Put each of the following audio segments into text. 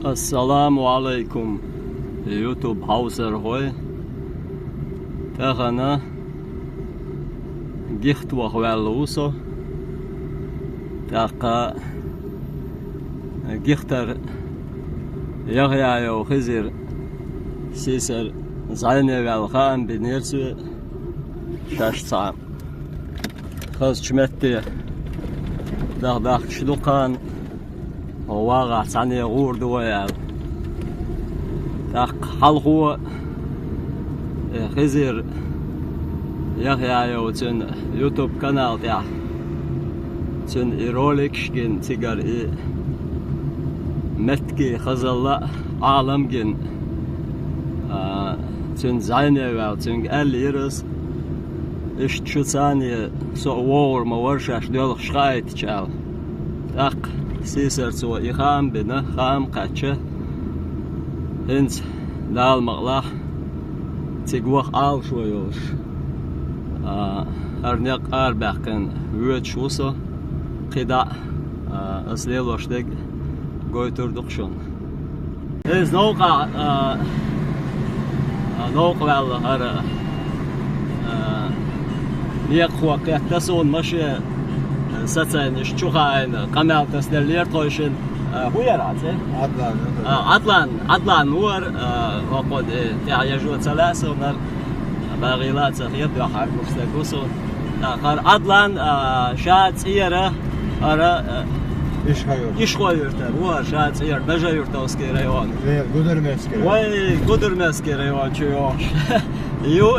Assalamu alaikum YouTube Hauser hoi. Tagana gicht wa wel uso. Taqa gichter يغيا يو خزر سيسر زعلني والخان بنيرسو شاش صعب خز شمتي داخ شلوقان وواقع ثاني غور دويال داخ حلقو خزر يغيا يو تن يوتيوب قناة تاع تن إيروليك شكين تيجر متكي خزلا عالم جن تن زينة و تن أليرس إيش شو ثاني صور مورشش دول شقايت تشال تق سيسر سو إخام بنا خام قتشة هنس دال مغلح تجوخ عال شويوش أرنيق أربعين ويد شوسو قدا أصليلوش دق götürdük şun. Ez noqa noqval hara niye kuaqiyatda son maşı satsan iş çuqayn kanal tasderler qoyşun huyarat Adlan var وقد يعجبوا ثلاثة ونر باغيلات صغير بحر مستقوسو آخر Adlan شات إيرة ara İş koyurtar, var şahit yer, beja yurtavski rayon. Gudurmeski rayon çuyor. Yo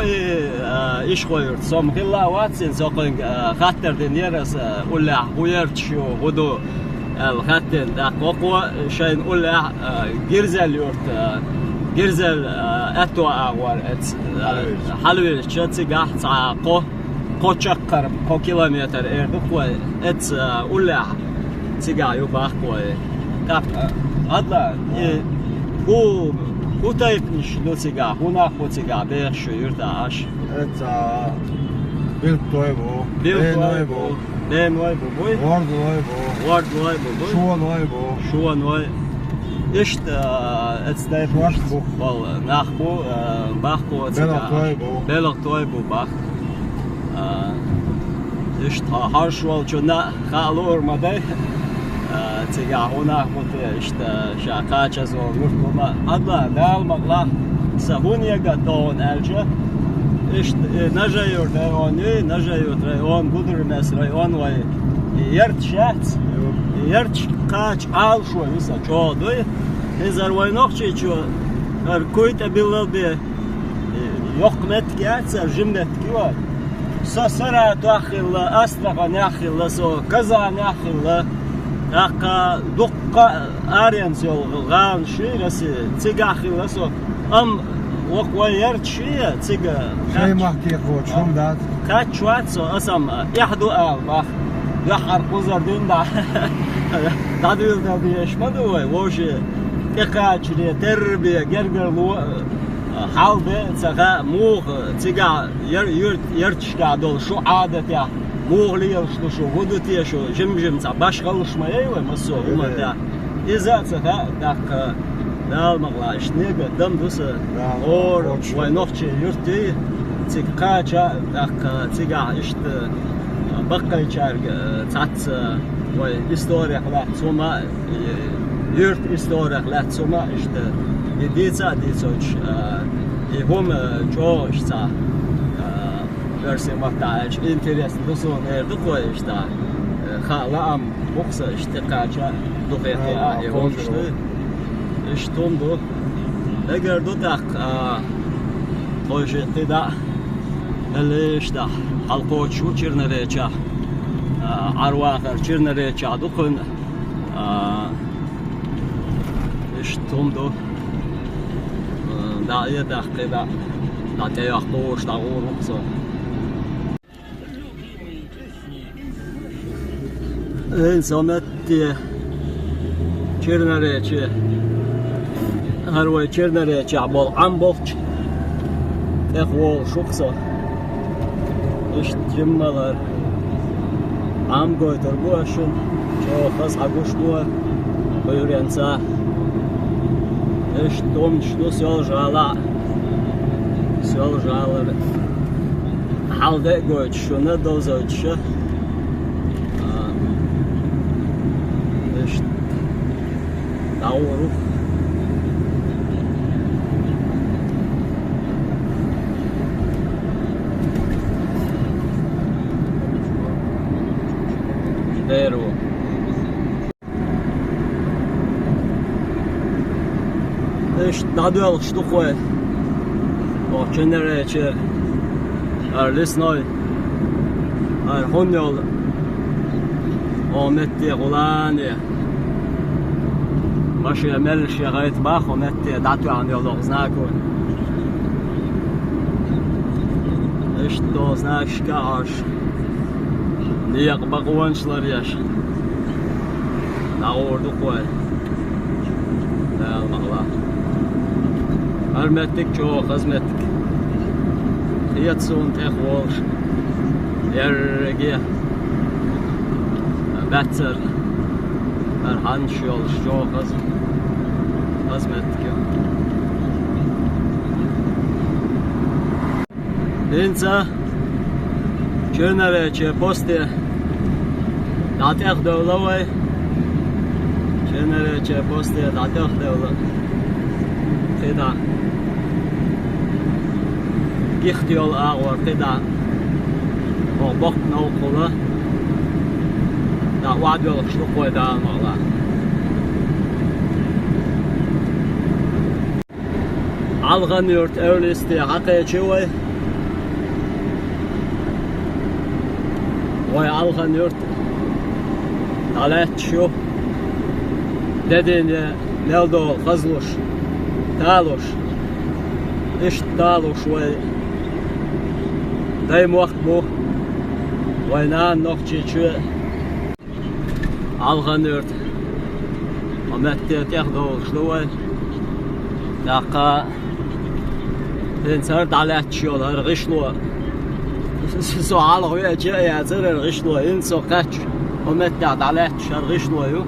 iş koyurt. Som hilla vatsin sokun hatterden yeres ulla uyar çuyor. Gudu el hatten akoko şeyin ulla girzel yurt. Girzel etwa var et. Halvil çatsiga saaqo qoçaqqar ko kilometr erdik ve et ulla تيجا يباخ كوي تاب هذا هو تايفنش لو تيجا هنا هو تيجا بيرش يرتاش это بيلتويبو بوي وردويبو شو نوي إيش تستايف وال ناخبو باخبو تيجا بيلتويبو باخ إيش هارشوال جنا خالور ماذا تيجا هنا قلت إشتا شاقاتش زور يركوما أدلا دال مغلا سهوني قدون ألجا إشت نجا يردايوني نجا يردايون قدر مس رايون وي يرت شات يرت قاچ عال شو يسا جودوي هزار وي نوخشي شو كويت أبيلل بي يقمت كاتسر جمت كيوا سسرا داخل أسترا ناخل سو كذا ناخل أقا دقة أرينس يلغان شيء رسي تيجا خيل سو وقويرت شيء تيجا شيء ما كي خوش هم دات كاتشوات سو أسم يحدو باخ يحر قزر دين دا دادويل دا بيش مدوي وشي تكاتشري تربية جرجر لو حال به تغا موغ تيجا يرتشكا دول شو عادة يا موغلي شو ودتي شو جمجم تاع باش غلش ما ايوا مسو هما تاع اذا تاع داك دال مغلاش نيغا دم دوس اور وي نوختي يرتي تيكاچا داك تيجا اشت بقى يشارك تاع وي استوريا لا ثم يرت استوريا لا ثم اشت ديتا ديتوش هم جوش تاع versi mahtaç interes dosun erdik o işte xalam boxsa işte kaça duqeti ahi olmuştu işte oldu eğer dudak projeti da ele işte halko şu çirnereça arwaqar çirnereça duqun işte oldu da ya da da teyaqoş da urumsa En sametti Çernereçi Harvay Çernereçi Abol Ambolç Tehvol Şuksa İşte cimnalar Am goytor bu aşın Çoğu khas aguş bu Buyurensa İşte domçlu söljalar. Söljalar. Halde göçüşüne dozöçü. İşte doğru. Deru. İşte dadıyor işte koy. O genereçer. Lisnoy. Honyol. O metti ulan ya. Başı melş ya gayet bak o metti datu an yol znako. İşte o znak şkaş. Niye bakıvançlar yaş. Doğurdu koy. Allah. Hürmetlik çok hizmetlik. Hiyatsun tehvolş. Erge. Betzer. Erhan şolş çok hizmetlik. Insa. Çönereçe poste. Datech dövlavay. Çönereçe poste datech dövlavay. Keda. Gichtiyol ağır keda. O bok nokula. Da vadyol şlu koyda mala. Algan yurt evlisti hakayçı vay. Vay algan yurt. Dalet şu. Dedin neldo kazluş. Taluş. İşte taluş vay. Dayım vakt bu. Vaynan nokçiçi. Algan yurt. Ametti tehdo şluay. Daqa. Tensar dalet şu lar gışlu. Sual hoyacı ya zır gışlu inso kaç. Ametti dalet şar gışlu yo.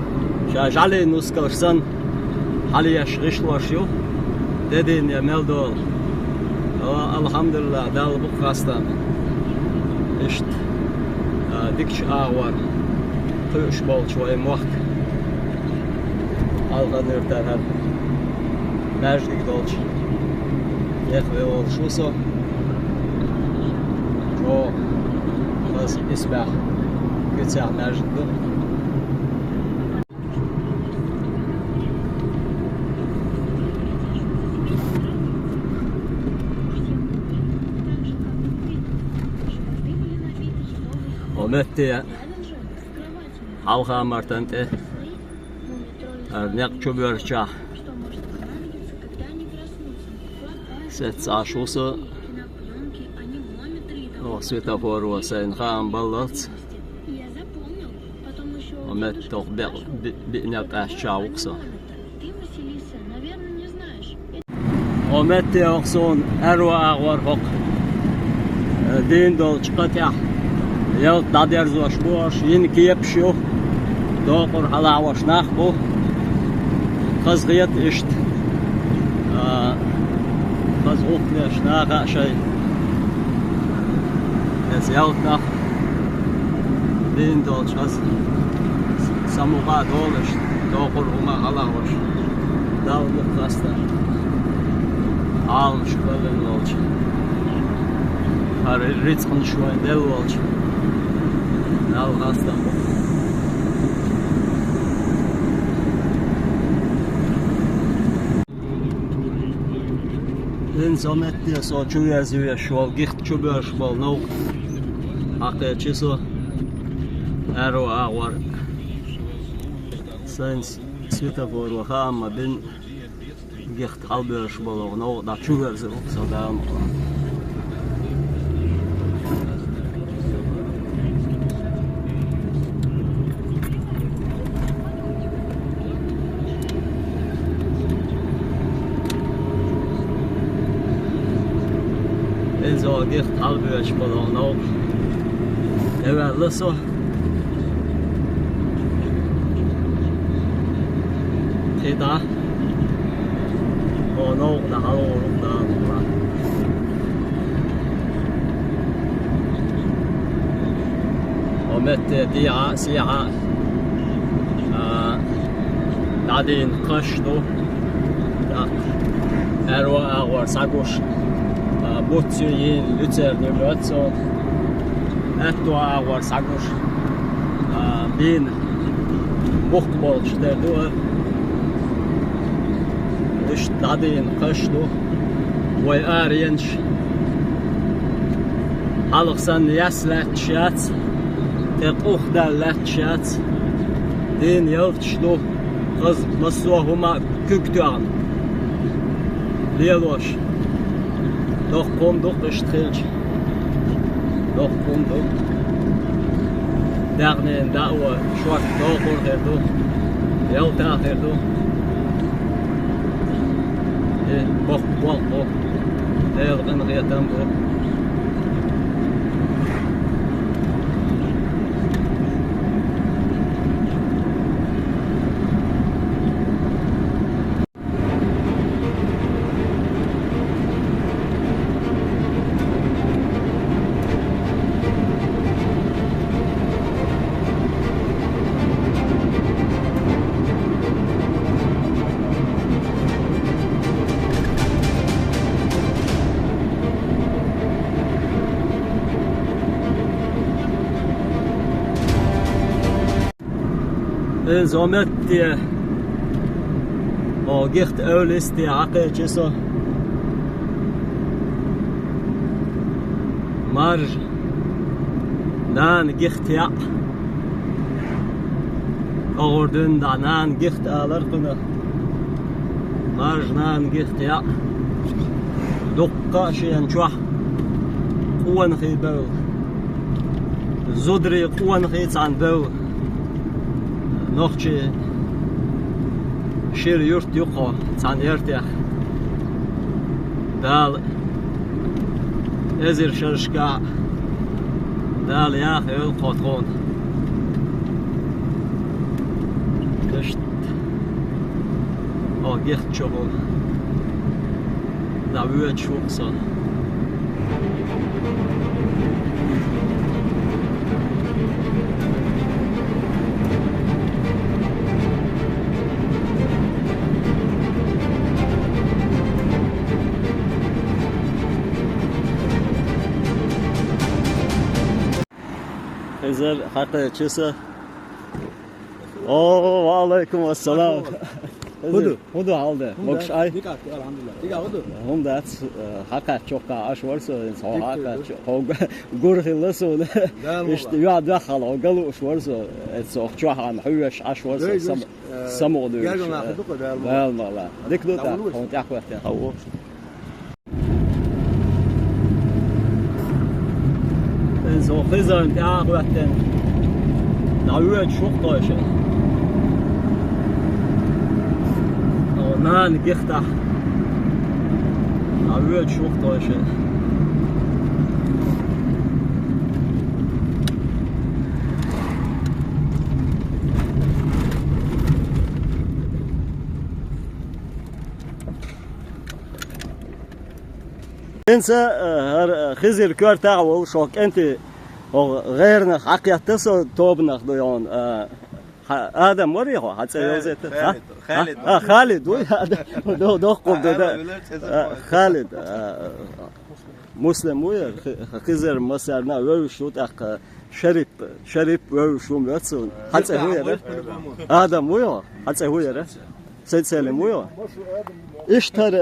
Şajali nuskarsan. Hali yaş gışlu şu. Dedin ya meldo. Elhamdülillah dal bu kastan. İşte dikş ağvar. Kış bol çoğu muhak. Algan yurtlar her. Meclik dolç. Yekve ol şuso. Çoğu. Kız isbah. Gıtsah meclik dol. Metti halka martante arnek çöbörça set aşusu o sветофор o sen ham ballat o met toch binet aşağıksa o metti okson erwa var hok din dol çıkatya Yıl dader zoş boş, yeni kiyep şu, doğur halavaş nak bu, kızgıyet işt, kız ukleş naka şey, es yalt nak, din dolç kız, samuğa doluş, doğur uma halavaş, dal bu kasta, almış böyle olç, har ritskın şu an del olç. Al hastam. İnsan etti so çüyezüye şu gicht çüböş bol no. Akçı so ero ağır. Sen sветофор ve hamma bin gicht alböş bol no da çüyezü so da. So gicht alböş bol no. Evet, so. Keda. ونوع نهار نهار ومت ديعة سيعة بعدين قشطو أروى أغور ساقوش بوتسيين لتر نمرتسون أتو أغور ساقوش بين بوكبولش دردور إش بعدين قشطو ويارينش حلقسن يسلت شات تقوخ دلت شات دين يلتشدو قز مسوهما كوكتوان ليلوش دوخ قوم دوخ اشتخيلش دوخ قوم دوخ داغنين داوة شوك دوخور غيردو يلتا غيردو بوخ بوخ بوخ داغن غيردن بوخ زومت och gicht ölis die Acke so mar nan gicht ja ordun da nan gicht alır kuna mar nan gicht ja dukka şeyen çuah قوان خيبو زودري قوان خيت عن بو نوخشي شير يورت يقع عن يرتاح دال ازر شرشكا دال يا اخي القطون دشت او جيخت شغل دا ويت شوكسا Ezer hatta çese. Oo aleyküm selam. Hudu aldı. Bakış ay. Dikkat elhamdülillah. Dikkat hudu. Hum da hatta çok aş varsa insan hatta gurhilla so. İşte ya da hala galu varsa çok çok an hüş aş varsa samodu. Gelin akıdık da. Vallahi. Dikkat da. Kont yakvakten havu. So خزن تعاقبتن دعوت شقطة أو نان جختة دعوت شقطة انسى خزر كار تاعو شوك انت غيرنا حقيقته توبنا ضيون ادم وريحه حتى خالد دو قبض خالد مسلم ويا خزر مسرنا وشوت اخ شريف وشو متسون حتى هو ادم ويا حتى هو سيد سالم ويا اشتر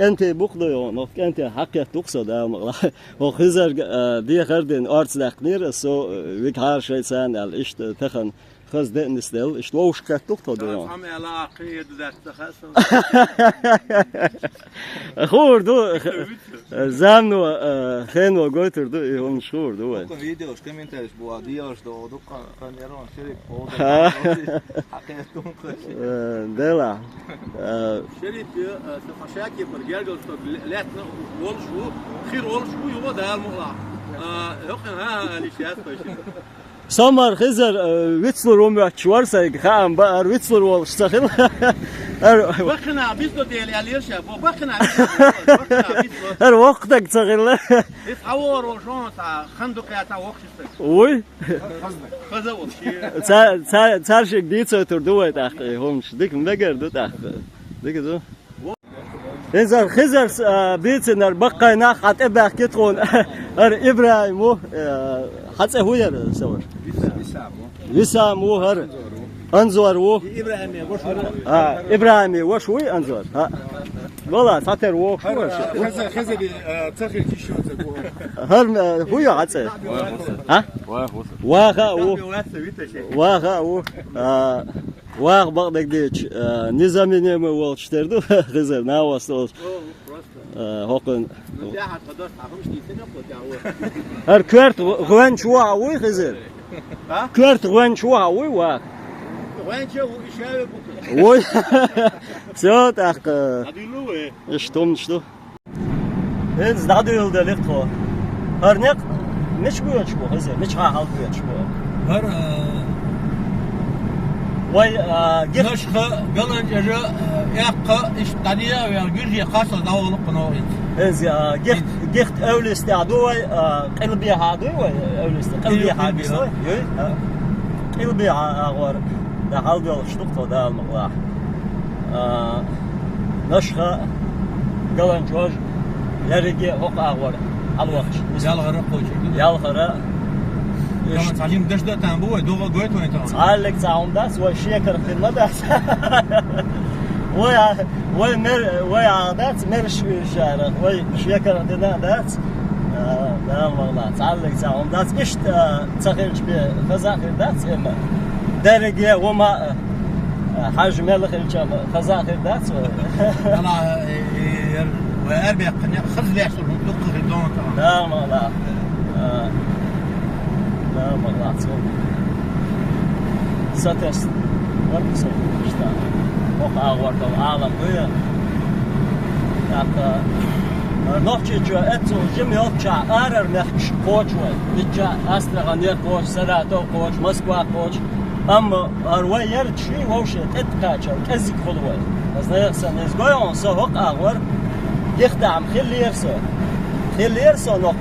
انت بقديون och انت حقيقة också där och خزر دي خردن arts لقنير så vi har sig sen al ist تخن خز ده نستل ist وش كتوك تديون هم علاقة ده تخصص خور دو زامنو خنو قلتر دو هم شور دو فيديوش كومنتاريش بو ديوش دو دوكا كان يرون شريك حقيقتهم دلا شريك تفشاكي برجال لا ول شو خير ول شو يبغى ده المقلع يقين ها اللي شاف سمر خزر ويتسلر ومعتش ورسا خام بقر ويتسلر والشتغل بخنا بيسلو ديال اليرشا بخنا هر وقتك تغل يتحور وشون تاع خندق تاع وقت وي خذوا شي تارشك ديت سوتر دوت اخي همش ديك مبقر دوت اخي ديك دو إذا خزر بيتنا بقى ناخد إبراهيم كترون إبراهيم حتى هو ير سور وسام هو هر أنزور هو إبراهيم وش هو أنزور ها والله ساتر هو شو خزر تاخر كيشون زكو هر هو حتى ها واخا هو واخ بقدك ديش نظامي نيمه والشتردو خزر ناوصل هوكن هر كورت غوان شو هاوي خزر كورت غوان شو هاوي واخ وين شو يشاوي بكره وي سوت اخ هذه اشتم شتو انز دادو يلدا ليختو هر نق مش بيوت شو خزر مش ها حال بيوت شو هر وي جيت نشخ قلن جرا يق اشتديا ويرجي خاصة داول قنوات از جيت اولست عدوي قلبي هادوي اولست قلبي هادوي قلبي اغور ده حال بيول شتوقتو ده المغلاح نشخ قلن جوج يرجي هوق اغور الوقت يالغرا قوش يالغرا كمان تعليم دش ده تنبوه دوغا قويت وين تمام تعلق تعاون داس وشيكر خدمة داس وي عادات مرش شارع وي شيكر دنا داس لا والله تعلق تعاون داس إيش تخرج بخزاخر داس إما درجة وما حاج ملخ الجام خزاخر داس أنا وأربع قناع خذ لي أحسن دقة في الدون تمام لا والله لا والله تصور ستست ورقص اشتا وقع ورد العالم ويا حتى نحكي جو اتو جمي اوتشا ارر نحكي كوتش وي بيجا استرغانير كوتش سراتو كوتش موسكوا كوتش اما اروي يرد شي ووشي تتكاتشا كزي خلوي بس نيرسا نزغوي سو وقع ورد يخدع خلي يرسو خلي يرسو نو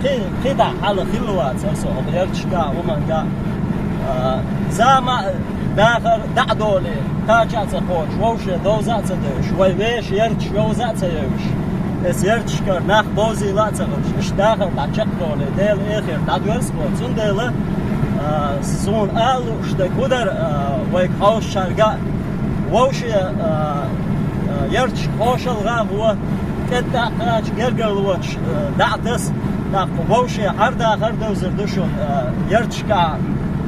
قيدع على خلوات سو يرتشكا ومنكا زعما داخل دعدولي تاجات خوش ووشي دوزات دوش ويش يرتش ووزات يوش اس يرتشكر ناخ بوزي لا تغش اش داخل دعشقولي ديل اخر دعدورس كوتون ديل سون الو شتا قدر ويك خوش شرقا ووشي يرتش خوش الغا هو كتا قراج جرجر لوش دعتس ناخ ووشي عرض اخر دوزر دوشون يرتشكا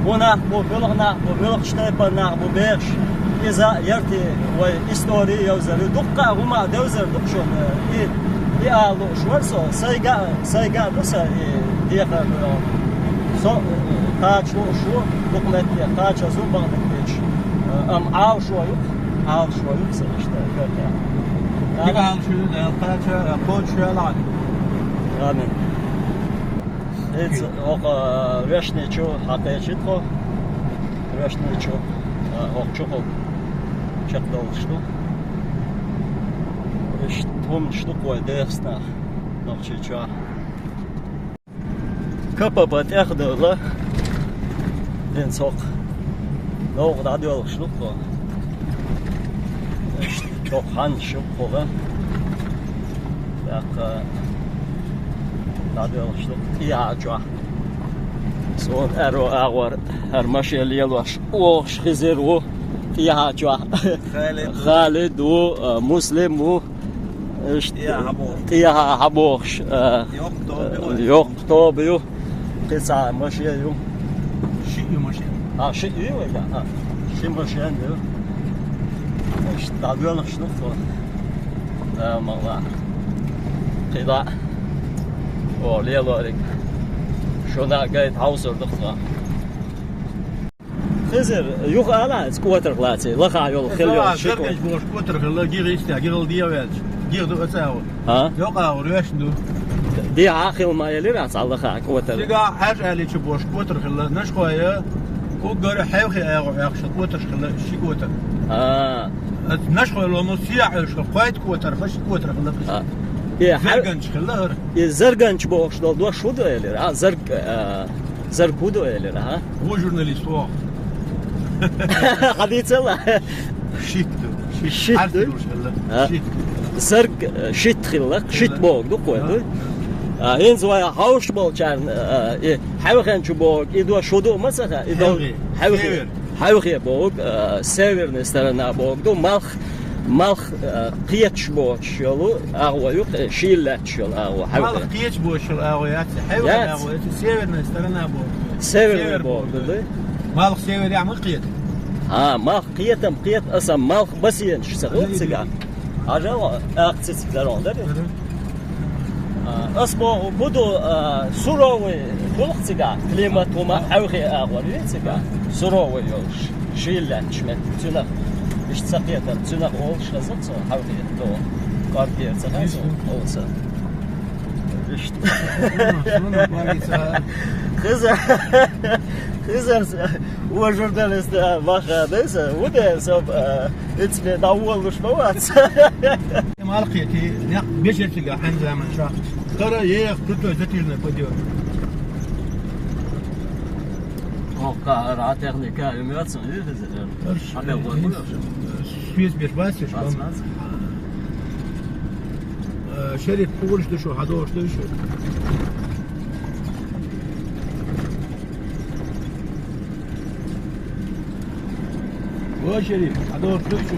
وناخ بلغ شتايبا ناخ بيش إذا يرتي وإستوري يوزر دقة هما دوزر دقشون يالو شورسو سايقا بسا ديخر سو تاج شو دقمتي تاج زو بغدك بيش عاو شويك سيشتا كرتا يبقى شو القاعدة قول شو العادي آمين إذ رشني شو حقيقتكو رشني شو أقشقو شقدو شو إيش توم شو قوي ديفسنا نقشي شو كبا بتأخذ له دين سوق لو قد يول شو قو إيش توق هن شو قوه ياق داديول شو يا جوا سون ارو اغور هر ماشي اللي يلوش وش خزر و يا جوا خالد و مسلم و يا حبوش يوق طوبيو قصة ماشي يوم شيء ماشي شيء ولا شيء ماشي عنده ايش داديول شنو لا ما قضاء او ليلوريك شو ذا قايد هاوسر دخلا خزر يوخ على سكوتر غلاتي لخا يول خليو شكو بوش كوتر خلا جير يستا جير ديوال جير دو اساو ها يوقع وريشندو دي عاخل ما يلي راس على لخا كوتر تيغا حاجه اللي تشبوش كوتر خلا نشخويا كو قال حيوخي ياخش كوتر شخلا شي كوتر نشخل لو مصيع شخويت كوتر فش كوتر خلا زرقن شخلا زرقن بوش دو شو دو يلر زرق دو يلر ها هو جورناليست واخ حديث الله شيت شيت شيت زرق شيت خلق شيت بوك دو كويدو هين زوايا هاوش بولچان حيوخن بوك يدو شو دو مسخه يدو حيوخي بوك سيفرن سترنا بوك دو مالخ قيتش بوش يلو اغوا يوق شيلاتش يلو اغوا مالخ قيتش بوش يلو اغوا يات حيوخ اغوا سيفرن سترنا بوك سيفرن بوك دو مالخ سيفر يعمل قيت مالخ قيتم قيت اصلا مالخ بس ينش سغوت سغا اجا اقتص زارون ده اسمو بدو سروي دولخسغا كليمات وما حوخي اغوا يتسغا سروي يوش شيلاتش مت تنا مش تسقيت تنا اول شخصت حوخي دو كارتير تسقيت اولسا رشت خزر وجورناليست واخا ديس وده سب اتس داول مش موات ما لقيتي بيجي تلقى حين زمان شاخ ترى ياخ كنتو زتيرنا بديو اوكا را تكنيكا يمياتسın değil mi? Haber var. Süyüz bir basış. Şerif puluştu şu hadoştu şu. O Şerif hadoştu şu.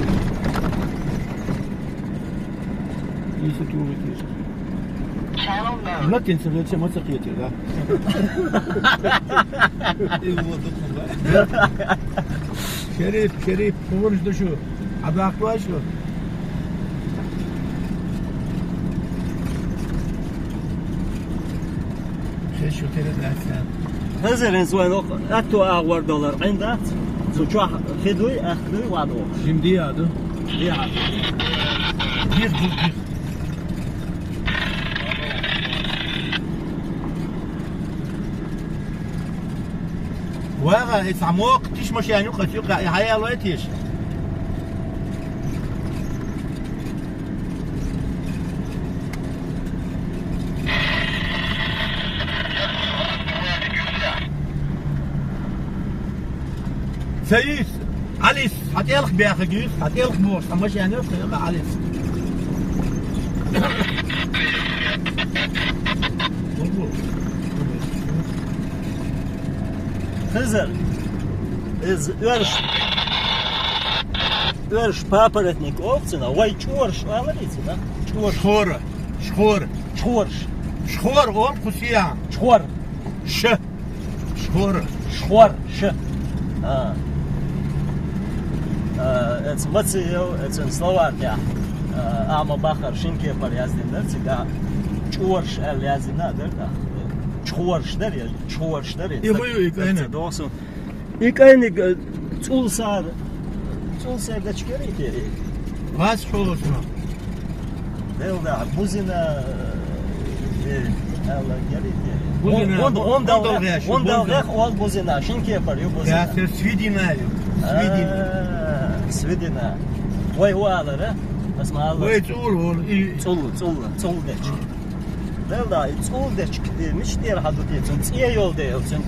İyisi tuğlu لا تنسى غير شيء ما سقيتي لا شريف فورش ده شو عباك شو شو ترى الأحسن هزرين زوين أكتو أغور دولار عندك سوچو خدوي أخدوي وادو جمدي هذا دي هذا دير واغا اتعموق تيش مش يعني قتيق هيا الله تيش سيس عليس هتيلخ بياخ جيس هتيلخ بوش مش يعني عليس Hızır Örş paparetnik opsina vay çorş alırısı da şor ol kusiyan çor ş это Мацио, это Словакия. Ама бахар шинке пар яздиндар, цига чорш эл яздиндар, да. Чорш der ya, çorş der ya. İyi aynen. Doğrusu. İlk aynı çulsar da çıkıyor ki. Vas çolursun. Delda buzina Allah geldi. Buzina. Onda ol buzina. Шинке yapıyor buzina. Ya sen Svidina. Vay hualara. Asma Allah. Vay çol. Çol deç. Delda çol deç demiş diğer hadı diyorsun. Tsiye yol diyorsun.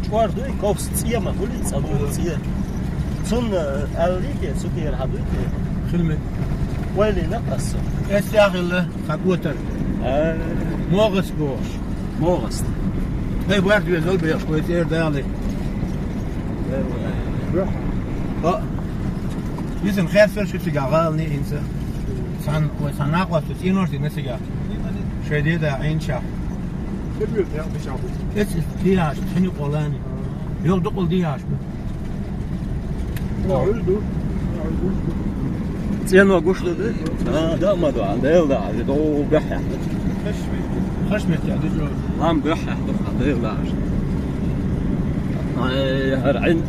Çuardı kops tsiye ma bulit adı tsiye. Sun elli su diğer hadı diyor. Khilme. Vayli naqas. Estağfirullah. Kakuter. Moğas boş. Moğas. Hey bu arada zol beyaz koyt yer dağlı. Bizim خير şu sigara ne inse. Sen naqas tsin orti ne sigara. شديدة عين شاف. كبير يا أخي شافو. إيش دياش حني قولاني. يوم دقل دياش. نعودو. Цену гушлады? Да, маду, да, до бахя. خشمت يا دجو. Lam bахя, да. Her عين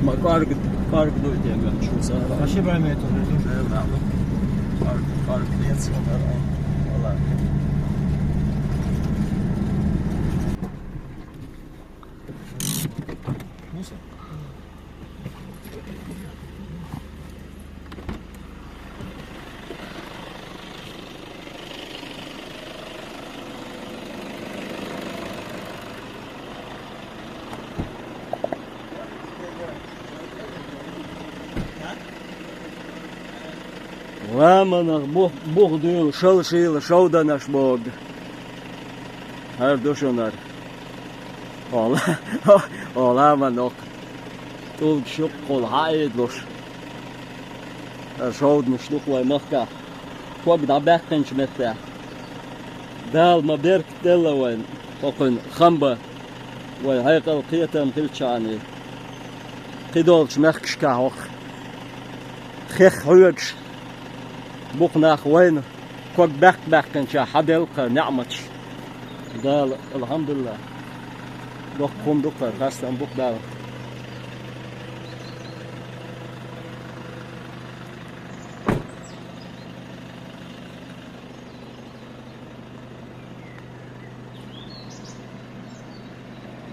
ما كارك دو ديما شو صار. خشي بعميت. كارك ديس والله. Ramana buğduyul şalşıyıl şavdanaş boğd. Her duşunar. Ola manok. Tul şuk kol haydloş. Şavdnuş lukvay mahka. Kuak da bekkenç mette. Dal ma berk delawen. Okun khamba. Way haykal qiyatam kilchani. Qidolch mekshka hok. Khikh huyaksh. بقنا خوين كوك باك كان شا حدلق نعمتش قال الحمد لله دوك قوم دوك خاصة بوك دال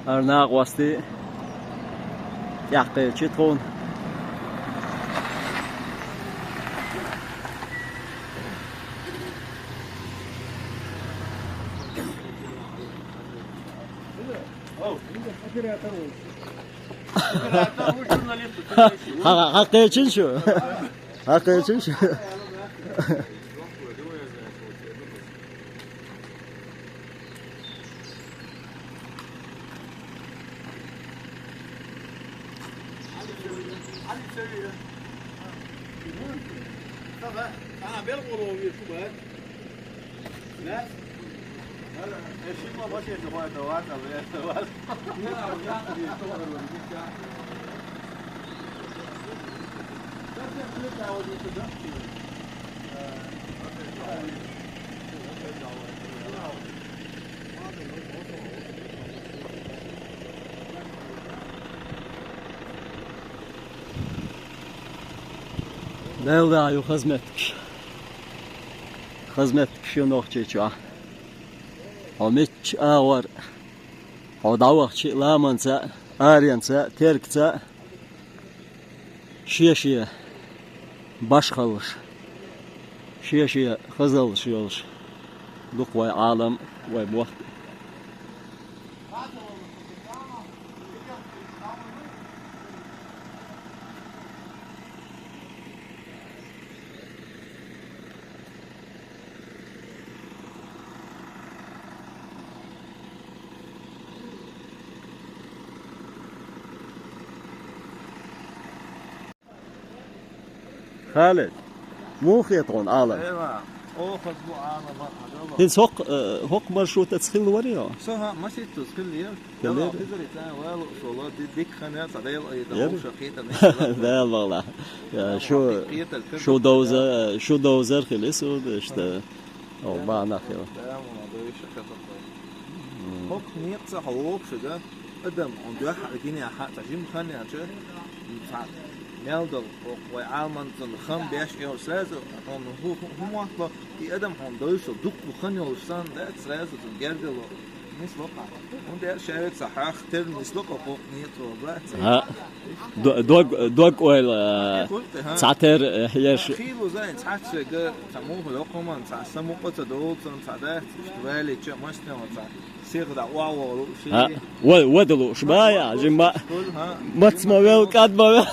أرناق وستي يحقي تشيتون حقيقة شو حقيقة شو أنا بالغرور يشوفها لا الشيء ما بشي تبغى تواتر ولا تواتر لا وياخذ يصور ويجيك لا لا خدمتك شو نوختي شو هميش آور هداوخ شيء لا منسى آرينسى تركسى شيء باش خلش شيء خزل شيلش دوق واي عالم واي بوقت خالد مو خيطون عالم ايوه اوخذ بو عالم هيز هوق مرشو تسخيل وريا سوها ماشي تسخيل ليه كلير تزري تا والو صولات ديك خنا صديل يب. ايضا شقيته لا والله يا شو دوزر خلص ودشت او معنا خير هوك نيت صح هوك شده قدم عنده حق جيني حق تجيم خني عشان نالدل وعالمان خم بيش يو سازو هو واحد يقدم دوش دوك بخني وشان ده سازو تنجرجل نيس لقى وده شايف صحاح تر نيس لقى فوق نيت وبلات ها دوق ويل ساعتر هيش خيلو زين ساعت شجع سموه لقمان ساعت سموه قط دول ساعات اشتوالي شو ماشنا وساعت سيغ دا واو شيء ودلو شبايا جماعة ما تسمعوا كاتبة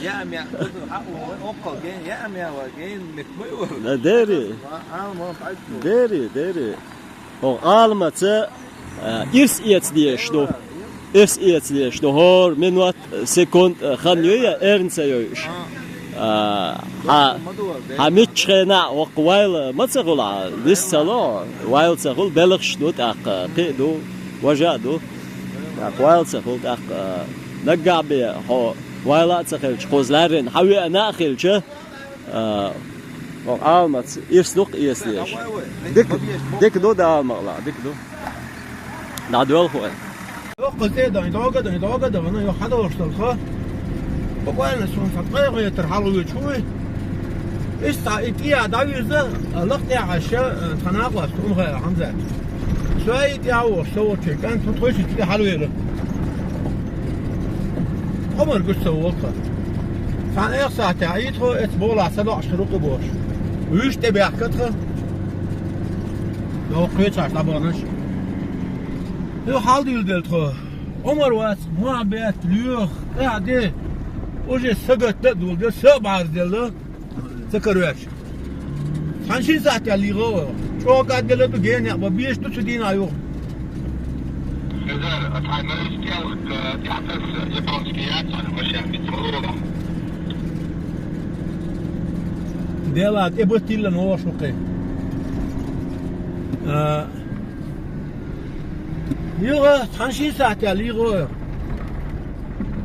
يا أمي أقول جين يا أمي وجين مكمل لا داري هو عالمة إرس إيتس هور من وقت سكوند خانيوية إرنسيوش هميتشخنا وقوال ما تقول لسه لا وايل تقول بلغش دوت قيدو وجادو قوال تقول نقابي هو وايل تقول خوزلارين حوي أنا أخيلش عالمة إرسلوق إيستيش ديك دو دا مغلا ديك دو نادوال خوي وقت إيدا يتوقد أنا يحدا واشتلخه بقولنا سون فتقة يترحلوا شوي إستا إتيا داويزة لقطة عشاء تناقض تقوم غير حمزة شوي إتيا وشتوى كان تدخلش تيجي حلوة عمر قلت سوقها فعن أي ساعة تعيطه إتبول عسلو عشرة قبوش ويش تبي حكتها لو قيتش عشان بغنش لو حال دي الدلتها عمر واس ما بيت ليوخ قاعد وجه سقط تدول ده سبعة دل سكروش 50 ساعة اللي غو شو قاعد دلتو جين يا بيش تسدين ايو نزار اتعامل استياوك تحتس يبرونسكيات على المشاهد بتمرورة ديالات ابوتي لنا هو شوقي يوغا 50 ساعة اللي غو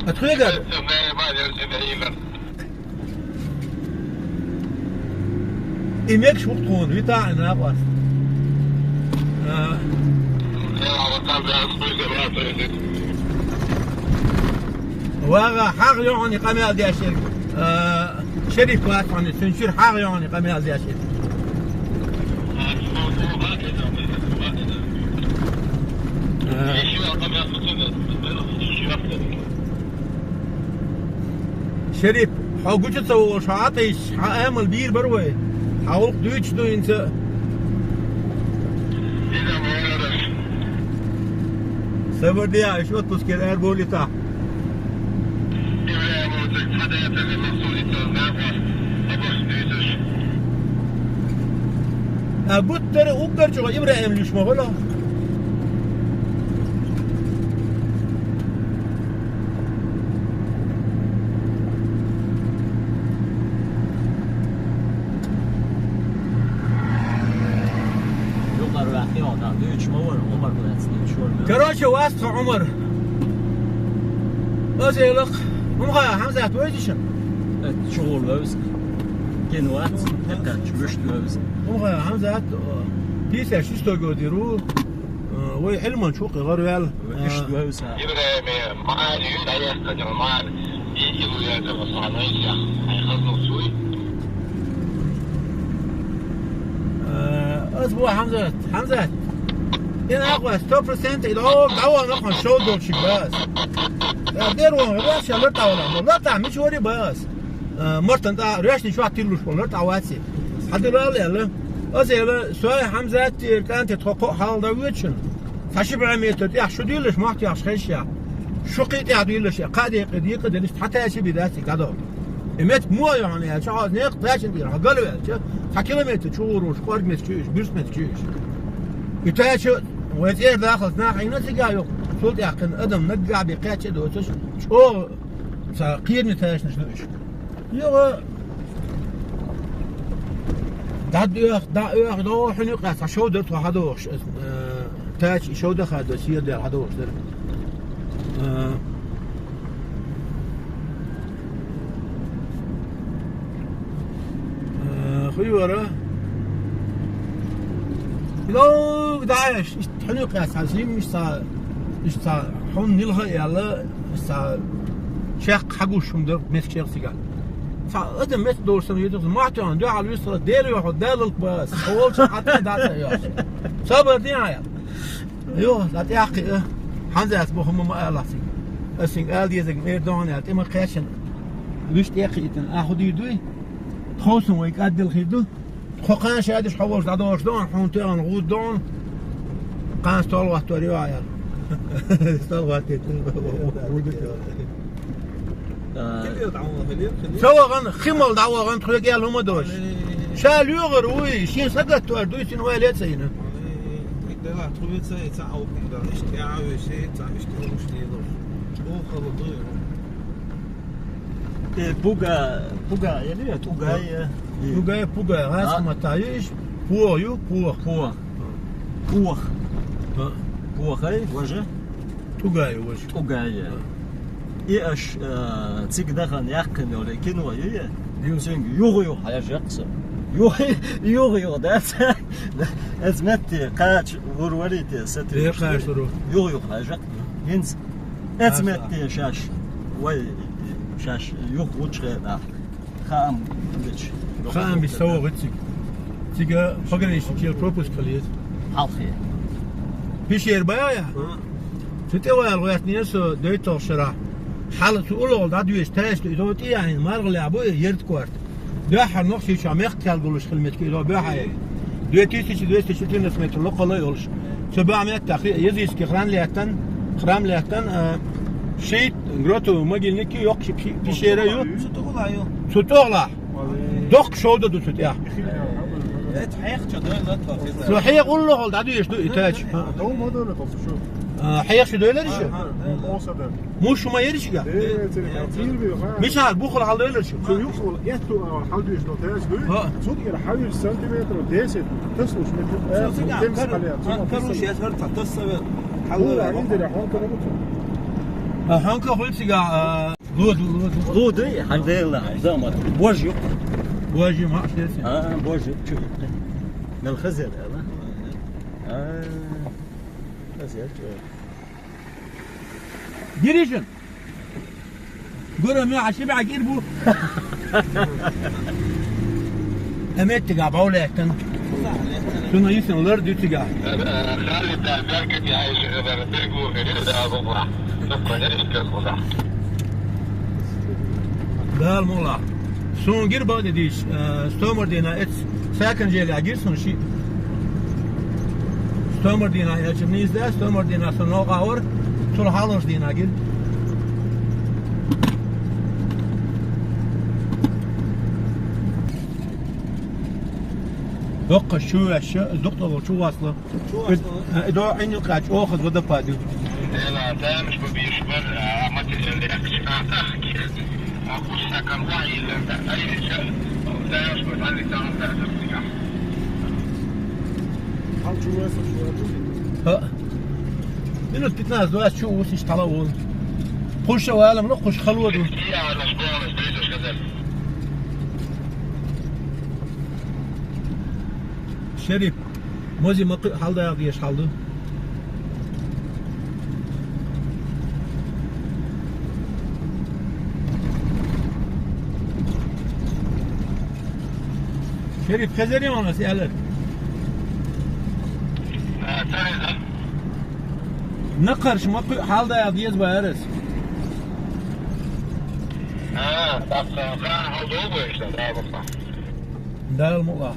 اتخيل إيميك شو تكون ريتا أنا أبغى واغا حاغ يعني قميل دي أشياء شريف وات يعني سنشير حاغ يعني قميل دي أشياء شريف حاجوش تسوي شاطئ عامل بير بروي حاول دويتش دو انت سبر دي شو تسكر اير بولي تا ابوت ترى اوكر جو ابراهيم ليش ما ولا كراشه واسطة عمر أزيلق هم حمزة توجيشن شغل وزن كنوات هكا تشبشت وزن هم حمزة بيسا شيستو جوديرو ويحلمون شوقي غير وشت وزن إبراهيم ما يجي لا يستجمع ما يجي يا زلمة صانعية هيخلصوا شوي أسبوع حمزة إن أقوى 100% إذا دعوة نحن شو دول شيء بس ديروا رياش لرتا ولا لرتا مش وري بس مرتن دا رياش نشوا تيلوش ولا لرتا واسي حد لا لا أزيل سواء حمزة كانت تحقق حال دويتشن فشي بعميتر يا شو ديلش ما احتياج خيشيا شو قيت يا ديلش قادي قدي قدي حتى شي بداتي كذا إمت مو يعني شو نيق تاشن دير قالوا شو كيلومتر شهور وش فرق متشوش بيرس متشوش يتاشو ويتير داخل ناحي نتجايو صوت يقن ادم نقع بقاتش دوتش شو قيد نتاش نشوش يو دا دو حنق قاس شو درت هذوش تاش شو دخل دوسير ديال هذوش در خوي ورا لو داعش حنق قاس عزيم مش صار حن نلها يلا صار شق حقوشهم در مثل شيخ سيقال فأدم مثل دور سنة يدرس ما اعتقد دو على الوصلة ديري واحد دالك بس أول شيء حتى داتا ياش صبر دينا يوه لا تياقي حنزة أسبوعهم ما ألاسي أسين قال يزق مير دوني أتما قاشن ويش تياقي إتن أخذ يدوي خوصن ويقدل خيدو خوقان شادش حوش دادوش دون حون تيران غود دون قان ستول وقت وريو عيال ستول وقت سوا غن خمل دعوة غن تخلق يال هم دوش شال يغر وي شين سقط دوي سين ويلات سينا لا تقول سي تعاوكم ده اشتياعي شيء تاع اشتياعي مش تيدوش هو خلطوه بوغا يعني توغاي بوغا راس ما تعيش بور هاي وجه توغاي إيش تيجي دخل يقن ولكن وياه يوسين يغيو حاجة يقصر يغيو ده أزمتي قاش وروريتي ستري يغيو حاجة ينس أزمتي شاش وي شاش يخرج غير خام بيسوي غتسي تيجا فقريش كيل بروبوس كليت حالخي بيشير بايا تتوى الغيات نيسو دويتو شرا حالة أولو دا دويش تاش دوتي يعني مارغ لعبو يرد كوارت دوحر نقشي شاميخ تيال قولوش خلمت كيلو بيحايا دويتي شتين نسميت اللو قلو يولش سبع ميت تاخي يزيس كي خرام ليهتن شيت غروتو ماجي نيكي يوقش بيشيرا يو ستوغلا ستوغلا دوق شو ده دوت يا حيخ شدويلة شو حيق قول له ده ايش دو تاج تو ما دولة تصو شو حيق شو دولار شو موسى ده مش ما يرش يا ايه تير بيغا مش هاد بوخل على دولار شو شو يوصل يتو حاول يش دو تاج دو صوت الى حوالي سنتيمتر وديسة تصلش من تمس عليها كروش يسهر تتصل حول عندي رحون كده هانك خلص يا لود غودي الحمد لله زمر بوجه واجي ما احسن بوجه شو من الخزر هذا خزر ديريشن قول ما عشبي عقير بو امت تقع بولا كان شنو يسن لرد تقع خالد البركة يعيش بربيكو غير بكرة بكرة نشكر خدا قال مولا سون غير بعد ديش ستومر دينا اتس ساكن جيل عقير سون شي ستومر دينا يا جمنيز ده ستومر دينا سنو قاور شو حالوش دينا عقير دق شو دكتور شو واصله دو عيني قاعد اخذ ودا بادي لا ده مش بيشبر عملت اللي احكي اخو سكن وعي اللي اي شيء ده مش بتعلي تعمل ده حاول شو واسع شو ها منو تتناز دو شو وش طلعوا خش وعالم لا خش خلوه دو يا على شكون مش كذا شريف موزي ما حالده يا ديش حالده شريف خزري وانا سألت نقرش ما حالده يا ديش بارس طب كان هو ايش ده بصح ده الموضوع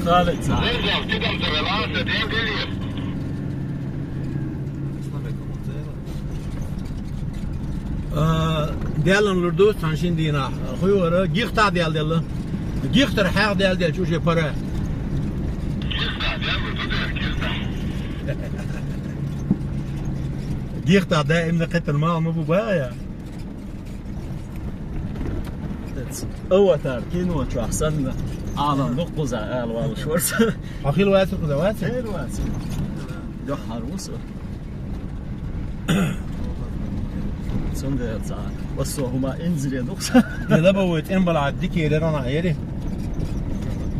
خالد سعد نرجع كده متغلقة دي قليل ديالن لردوس تنشين دينا خويورا جيختا ديال جيختر حاق ديال شو شي برا جيختا دائم نقيت الماء مو ببايا هو تاركين وشو احسن عالم نقطة زعال والله شورس اخي الواسع كذا واسع خير واسع جحر وصل سنده زعال بس هما انزل يا نقصة لا بوت ان بلع الديك يرنا عيري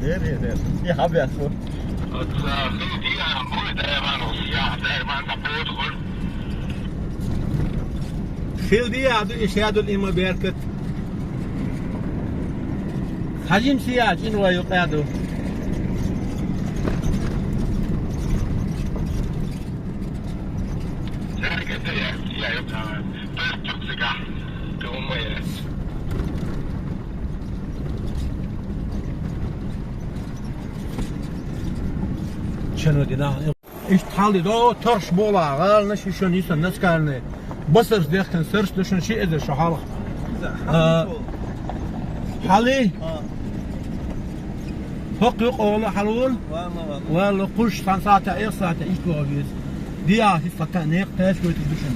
دير يا حبيبي يا اخو خيل دي عدو اشيادو الإما بيركت حجم سياج إنو يقعدو شنو دينا ايش تحالي دو ترش بولا غال نشي شو نيسا ناس كان بصر ديخ كان سرش دشن شي اذا شو حالك حالي فوق يقول حلول والله قش كان ساعة ايه ساعة ايش بوغيز دي في فتاة نيق تاش ويت دشن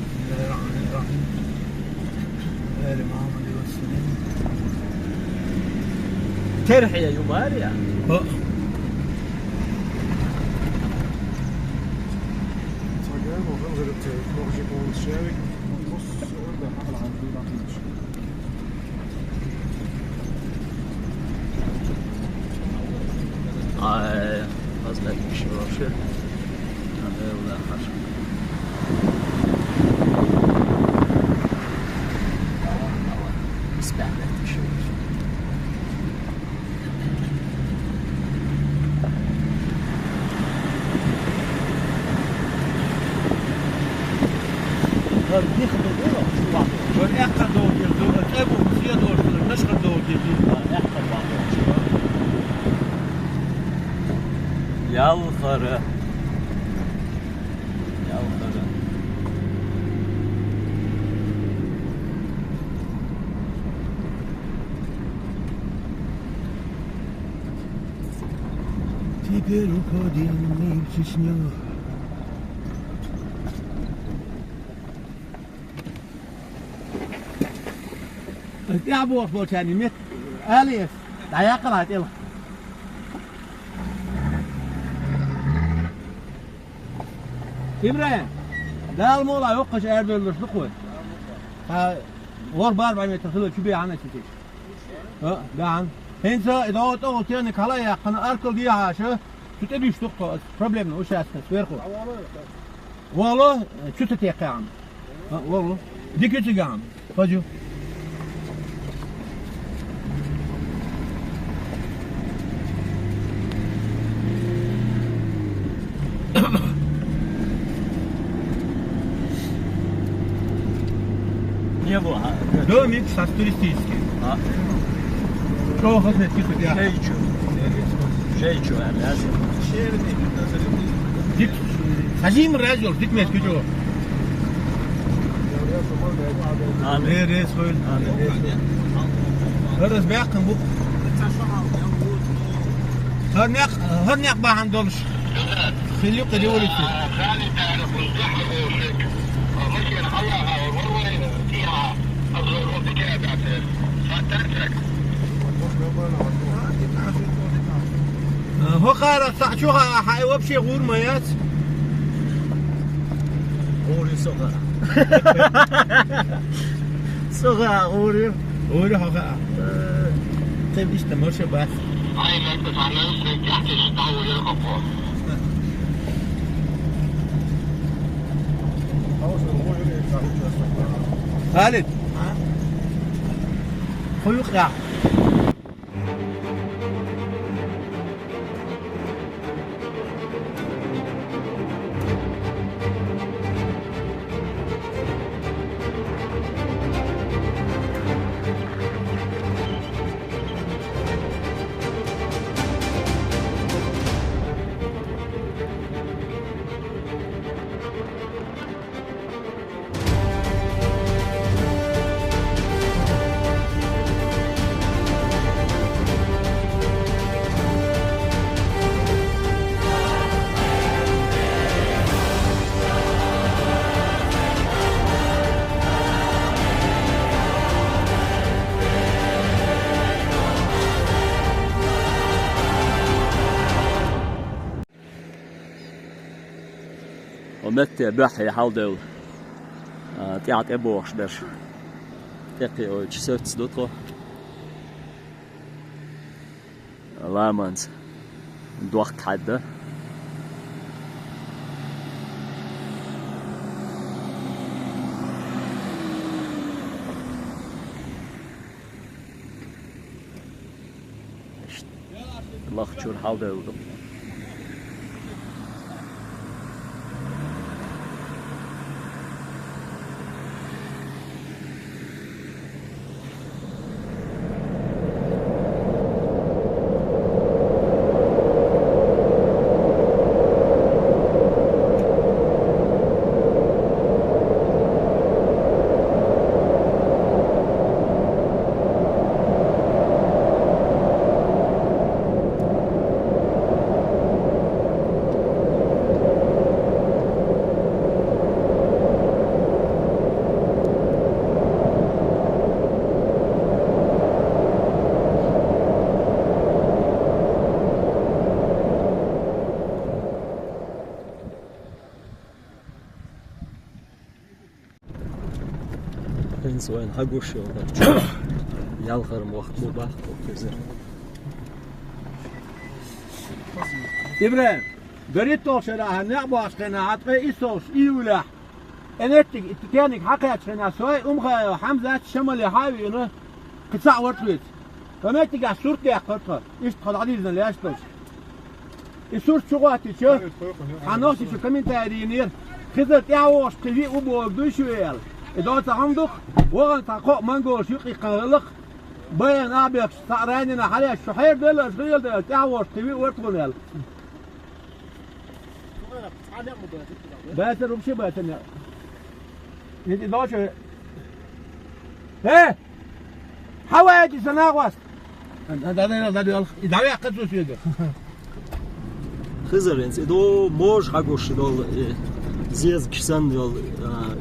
ترحي يا يباريا nog een sterk. Daar gaan we aan doen. أصبحت مشروع هذا ولا حاجة أصبحت مشروع هذا يخدم دولة والأقل دولة أبو مسيا دولة نشر دولة يالخرة Wielu godzin ciśnią. يا ابو اخبار ثاني مت اليف لا يقرا يلا ابراهيم ده الموضوع يوقش اردل الرقوه ور ب 4 متر خلو شو بيه عنك تيجي ده عن انت اذا قلت انك هلا يا قنا اركل دي شو تبي شو تقطع بروبلم وش اساس ويركو والله شو تتيقع عم والله ديك تيجي فجو Nie było. Domik turystyjski. A? Koło chodnicy tu ja. Şeyçu yani. Dik hacim rajol dik mes kujo. Amin. Ne res koyun. Heres beaqın bu. Hernek bahan doluş. Xilli qiliwli fi. خالي تعرف الزحمه وهيك ممكن الله والمروه فيها الذكاء بعد فترتك هو قارة شو حي وبشي غور ميات. غوري صغار. صغار غوري. غوري هذا. طيب ايش تمشي بس. هاي ما بتعملش تحت الشتاء ويرقبوا خالد خيوق يا ومت بحي حالدو تيعت ابوش درش تقي او تشوت دوتو لامانز دوخت حدا الله شور حالدو وين حقوش يالغرم وقت مو باخ وكذا إبراهيم قريت توصل هنأ باش قناعات إيسوس إيولا أنتك تانيك حكيت خنا سواء أمها حمزة شمال حاوي إنه قطع ورطلت فما تيجي صورة يا قطة إيش تقول عديدنا ليش توش الصورة شغاتي شو حنوسي شو كمين تارينير خذت يعوش تبي أبو دوشويل إذا تعمدك وغن تقو منجو شيقي قلق بين أبيك تعرانينا حاليا الشحير دل شغيل دل تعوش تبي ورطلنيل باتر ومشي باتر يدي دوشو هيه حواجي سناغوس هذا يدعي قدسو سيدي خزرينز دو موج حقوش دول زيز كسان دول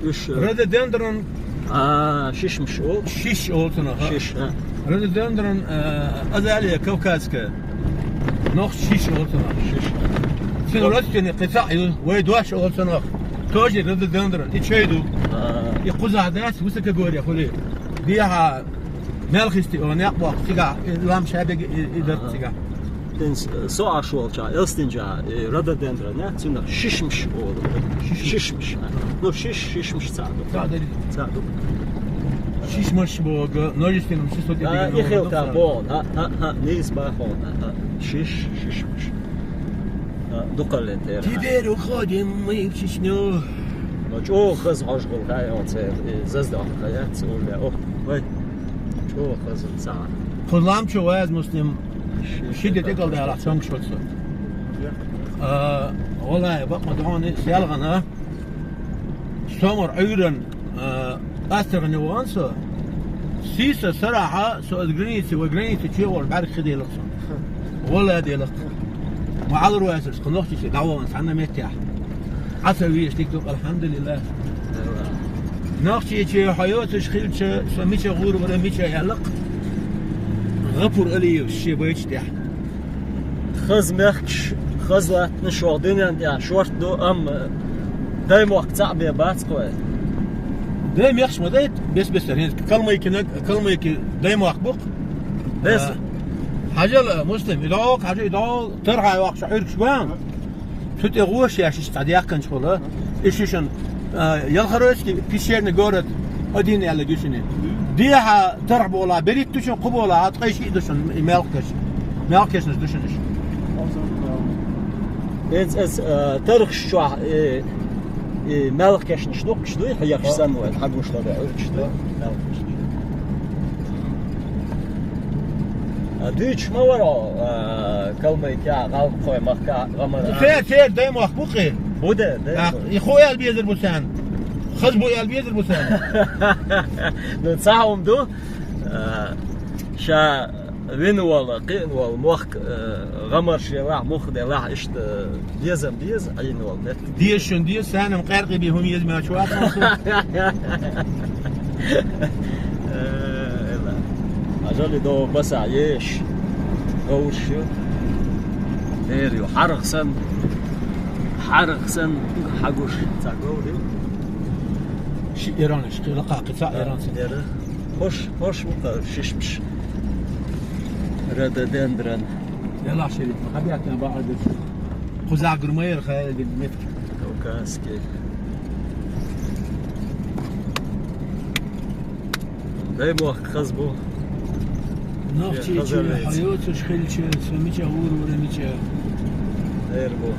إيش رودودندرون شيش مش أول شيش أولتنا شيش رودودندرون أزالية كوكاسكا نوخ شيش أولتنا شيش سنورتشني قطع ويدواش أولتنا توجي رودودندرون يتشيدو يقوز عداس وسك جوري خليه ديها ملخستي أو نقبض سجع لام شابك يدرت سجع Dens so aşolca, elstinca rododendron, ne? Çünkü şişmiş oldu. Şişmiş. No şişmiş sağdı. Sağdı. شيش بوغ نوجستين مش صوتي يخيلتا بون ها نيز باخون شيشمش دوقلنتير تيدير وخادم ما يمشيش نو جو خز عشقل هاي أنصير ززدة خيات ولا أخ وين جو خز ساعة كلام شو واز مسلم شدة تقل ده على سانك شوتس والله بق مدعوني سيالغنا سمر عيرن أستغني وانسى سيسا صراحة سو أدغرينيتي وغرينيتي تشيور بعرف خدي لقصة ولا دي لقصة وعلى رواسرس قنوختي شي دعوة عنا ميتيح عسويش تكتب الحمد لله ناختي شي حياتش خيلش سميتش غور ولا ميتش يعلق غفر إلي الشي بيتش تحت خز مخش خزلت نشوردين عندي شورت دو دايم وقت صعب يا باتقوي دايم يخش مديت بس يعني كلمة يك دايم وقبق بس حاجة مسلم يدوق حاجة يدوق ترعى وقت شعير شوان تut غوش يا شيء تعدي أكن شغله إيشون يلخروش كي بيشير نجورد أدين على جوشني ديها ترعب ولا بريت توشن قبولا عطقي شيء دوشن مالكش ندوشنش از ترخ شو مالكش نشدوق شدوي هي خشان وين حقوش طبيعي شدوي مالكش دويتش ما ورا كلمة كا غالب خوي مخكا غمر سير دايم وخبوقي بوده يا خويا البيزر بوسان خزبو يا البيزر بوسان نتصاحبهم دو شا وين والله قين والله مخ غمر شي راح مخ ده راح اشت بيزم عين والله ديشن ديس انا مقرقي بهم يزما شو أجل دو بس عيش غوش ديريو حرق سن حقوش تاقولي شي إيرانش لقى قطاع إيران ديره خوش مقر شيشمش رودودندرون يلا شريف خبيعتنا بعد خزاع قرمير خيال المتر كوكاسكي دايم وقت خزبو ناختي حياته شخلش سميتها غور ولا ميتها ديربو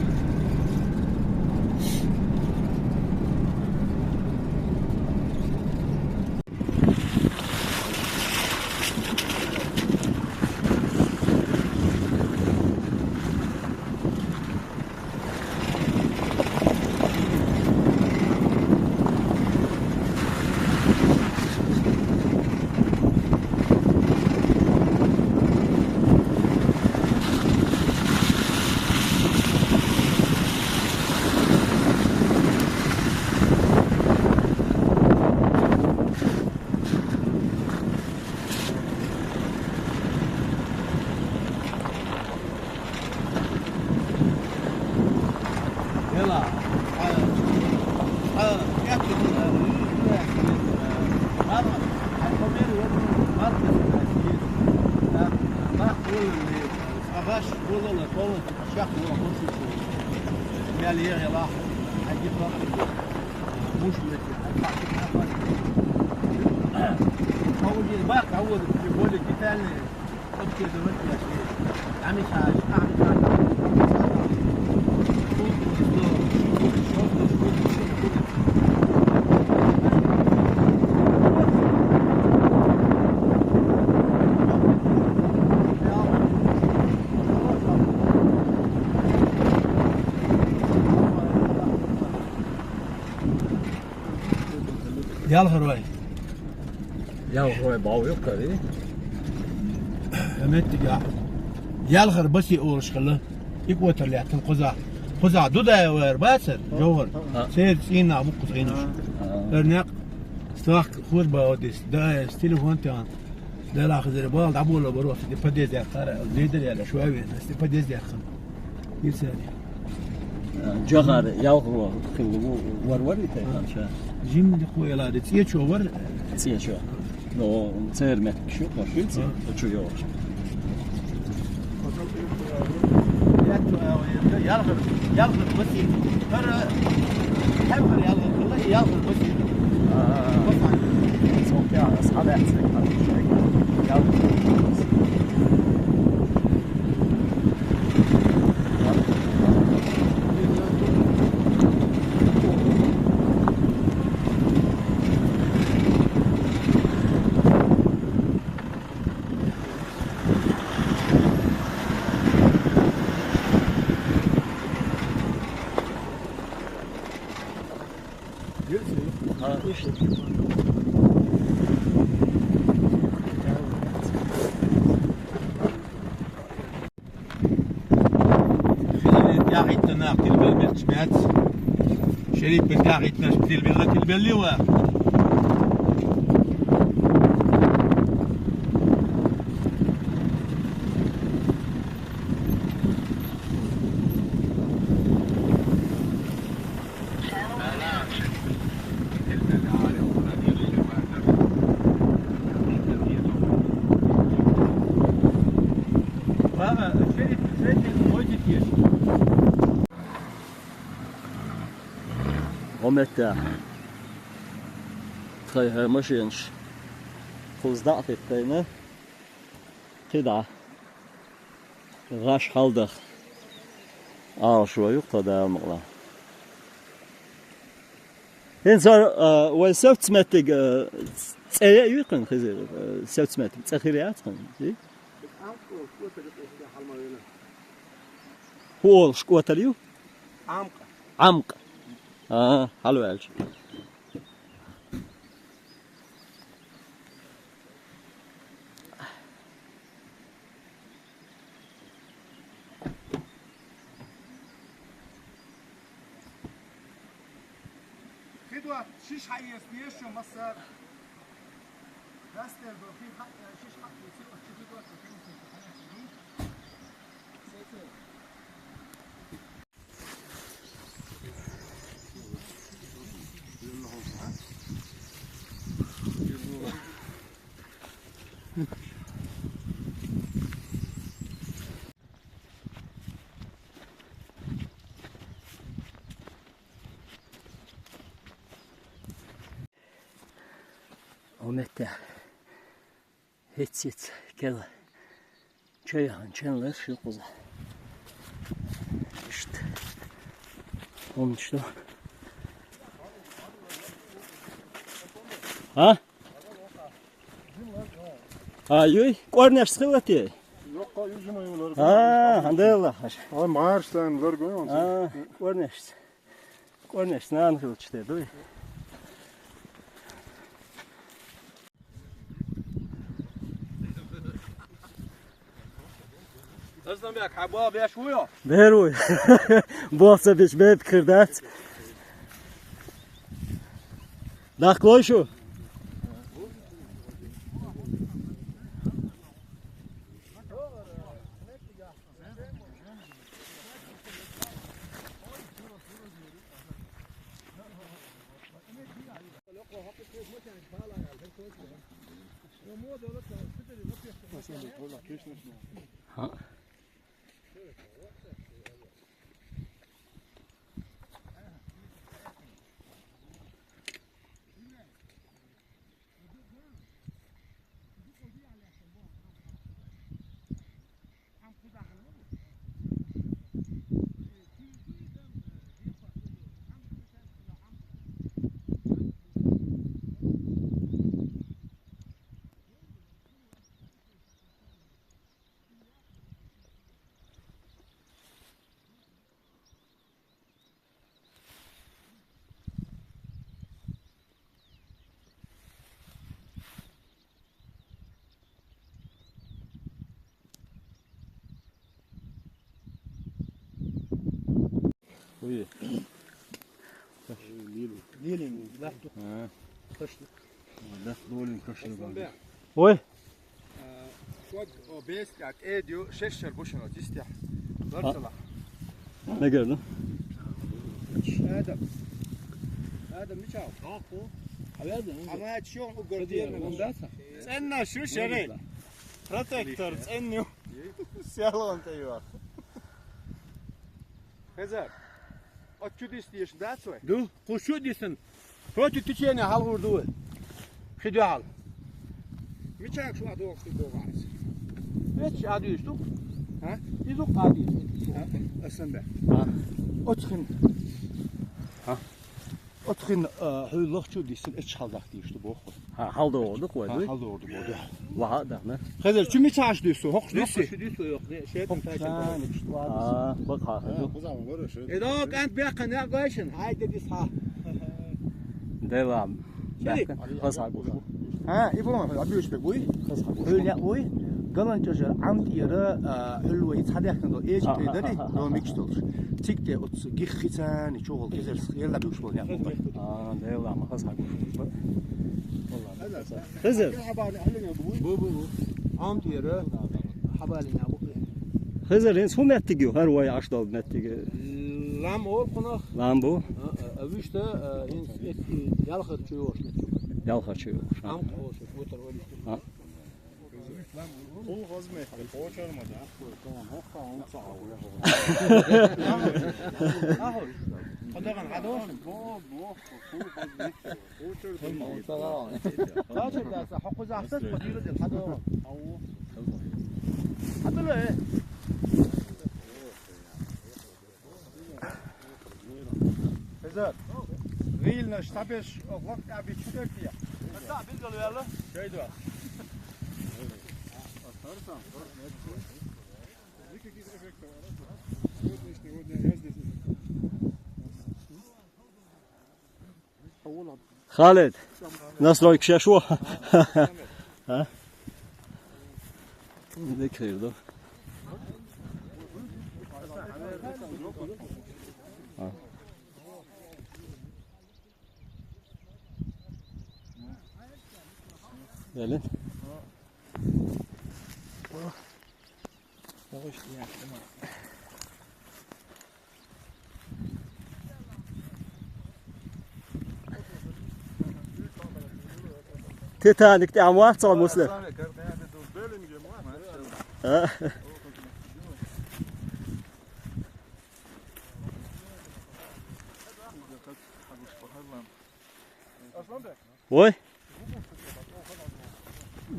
يالغروي باو يقري متجا يالغر بس يقولش خله يقوتر لعتن قزع دودا ورباسر جوهر سير سينا أبو قصينش النق استواق خور باوديس ده ستيلو هونتان ده لا خزر بال عبو ولا بروح دي بديز يا خارة زيدر يا شوي ناس بديز يا خم يسالي جغر يالغرو وروري تايخان شا جيم دي خويا لا دي تيجي شو تسيه شو نو تسير مت شو شو تسيه شو يور يالغر بسي ترى حفر يالغر بسي سوق يا اصحاب احسن شريك بالداعي تنشتيل بالله البلي و ومتى خيها مشينش خوز ضعف التينة قطعة غاش حلدخ شوي يقتضى المغلا هين صار وسوت سمتك تسأي يقن خزير سوت سمتك تسخيريات قن زي هو شكوة اليو عمق حلو يا الشيء خدوة شيش حي يسبيش ومصر راستر بروفيل حق شيش حق يصير خدوة ومتى هتسيت كذا شيئا شنلر شو قزح اشت ومشتو ها يوي قرنش سخوتي يوقع يجمع يولر الحمد لله مارستان ورقون قرنش نان خلشتي دوي أصلاً بيك حباب يا شوية بروي بوصة بيش بيت كردات داخل شو ها وي ليلين لحظة كشل ده دول كشل وي شوق بيست يعني ايديو ششر بوشنا تستح برطلع ne gördün? هذا مش عارف اما شو قردين من Cenna şu şerey. Protektör cennu. Siyalon teyvar. خزر اتشو ديستيش داتسوي دو خشو ديسن فوتي تشيني حال وردو خدو حال مش عارف شو هذا وقت بوغاز هيك عادي يشتو ها يزوق عادي اسنده Otkin. Ha. Otkin hüllochchu disin iç haldak diyişti bu. Ha halda oldu koydu. Halda oldu bu. Vaha da ne? Hazır kimi çağış diyorsun? Hoş diyorsun. Şu diyorsun yok. Şey Hoş işte var. Aa bak ha. bu zaman var ya şey Edo kent bekan ya gaysın. Haydi dis ha. Devam. Kasa bu. Ha, İbrahim abi üstü bu. Öyle o. Galanca amtiyere hülveyi sadaktan da eş ederi no mixed olur. Tikte otsu gixhitan çoğul gezer yalla bir şol yani. Aa devam kasa bu. هذا Hızır. Bu. Amtiyere habalina bu. Hızır'ın su mettiği her vay aşdal mettiği. Lam ol konak. Lan bu. Avişte yalxır çoğuş. Yalxaçı. Am qoş, otur öyle. Ha. هو غزمه الفوشر ما ده طبعا هوقع ونصعه Ahol. Qadağan hadoş. Kaçır derse hakkı zahsız qadiru del hado. Hadi le. خزر غيلنا اشتبش وقت ابي شكر فيها Hatta biz geliyor yalla. شاي دوا Khalid. Nasıl o ikişer şu? Ha? Ne kırdı? Ha. Gelin. Titanic de amwat صار مسلم. وي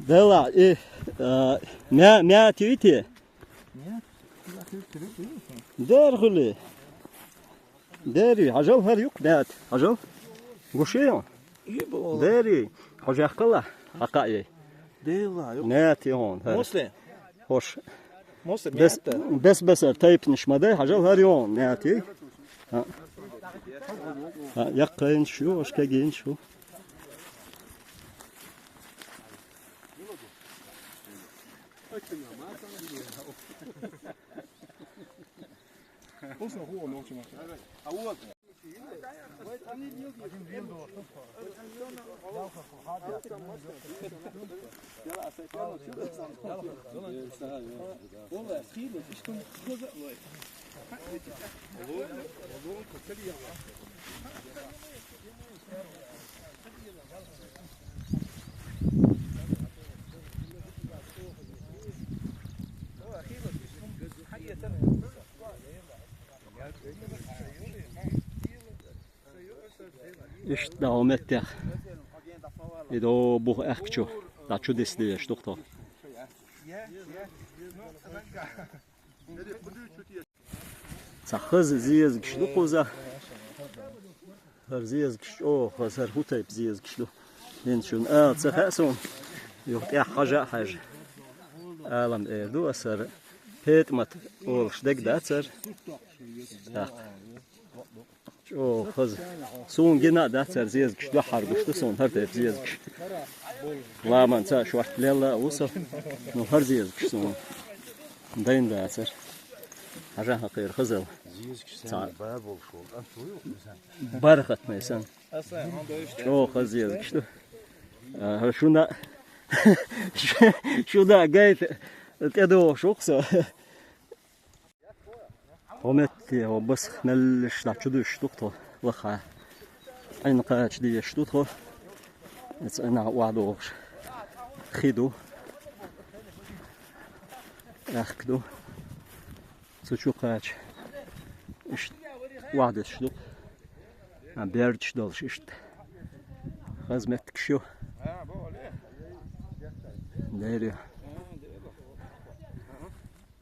دلا ايه ما تيتي دارخلي داري عجل هر يق نات عجل وشيون داري حاجة قلة حقائي ديلا يو ناتي هون مسلم خوش مسلم بس تايب نشمده حاجة هر يوم ناتي ها يقين شو اش كاين شو وصل هو نوتش ما اول İşte devam ettik. İdo bu ekço. Da şu desliye işte doktor. Sakız ziyaz kişli koza. Her ziyaz kişli. Oh, her hutayb ziyaz kişli. Ben şun sakhason. Yok ya haja. Alam erdu asar. Petmat oluşdek datsar. Oh, kız. Son gene datsar ziyaz kişli harguştu son her tayb ziyaz kişli. La man sa şu atlella olsa. No her ziyaz kişli son. Dayin datsar. Haja hakir kızıl. برخت مثلا شو خزيز كشتو شو ده جاي تدو شوكسو ومتي وبس ملش لا تشدو شتوكتو لخا أين قاعد دي شتوكتو أنا وعدوش خيدو أخدو سوتشو قاعد إيش وعد شتوك بيرد شدولش إيش خزمتك شو دايري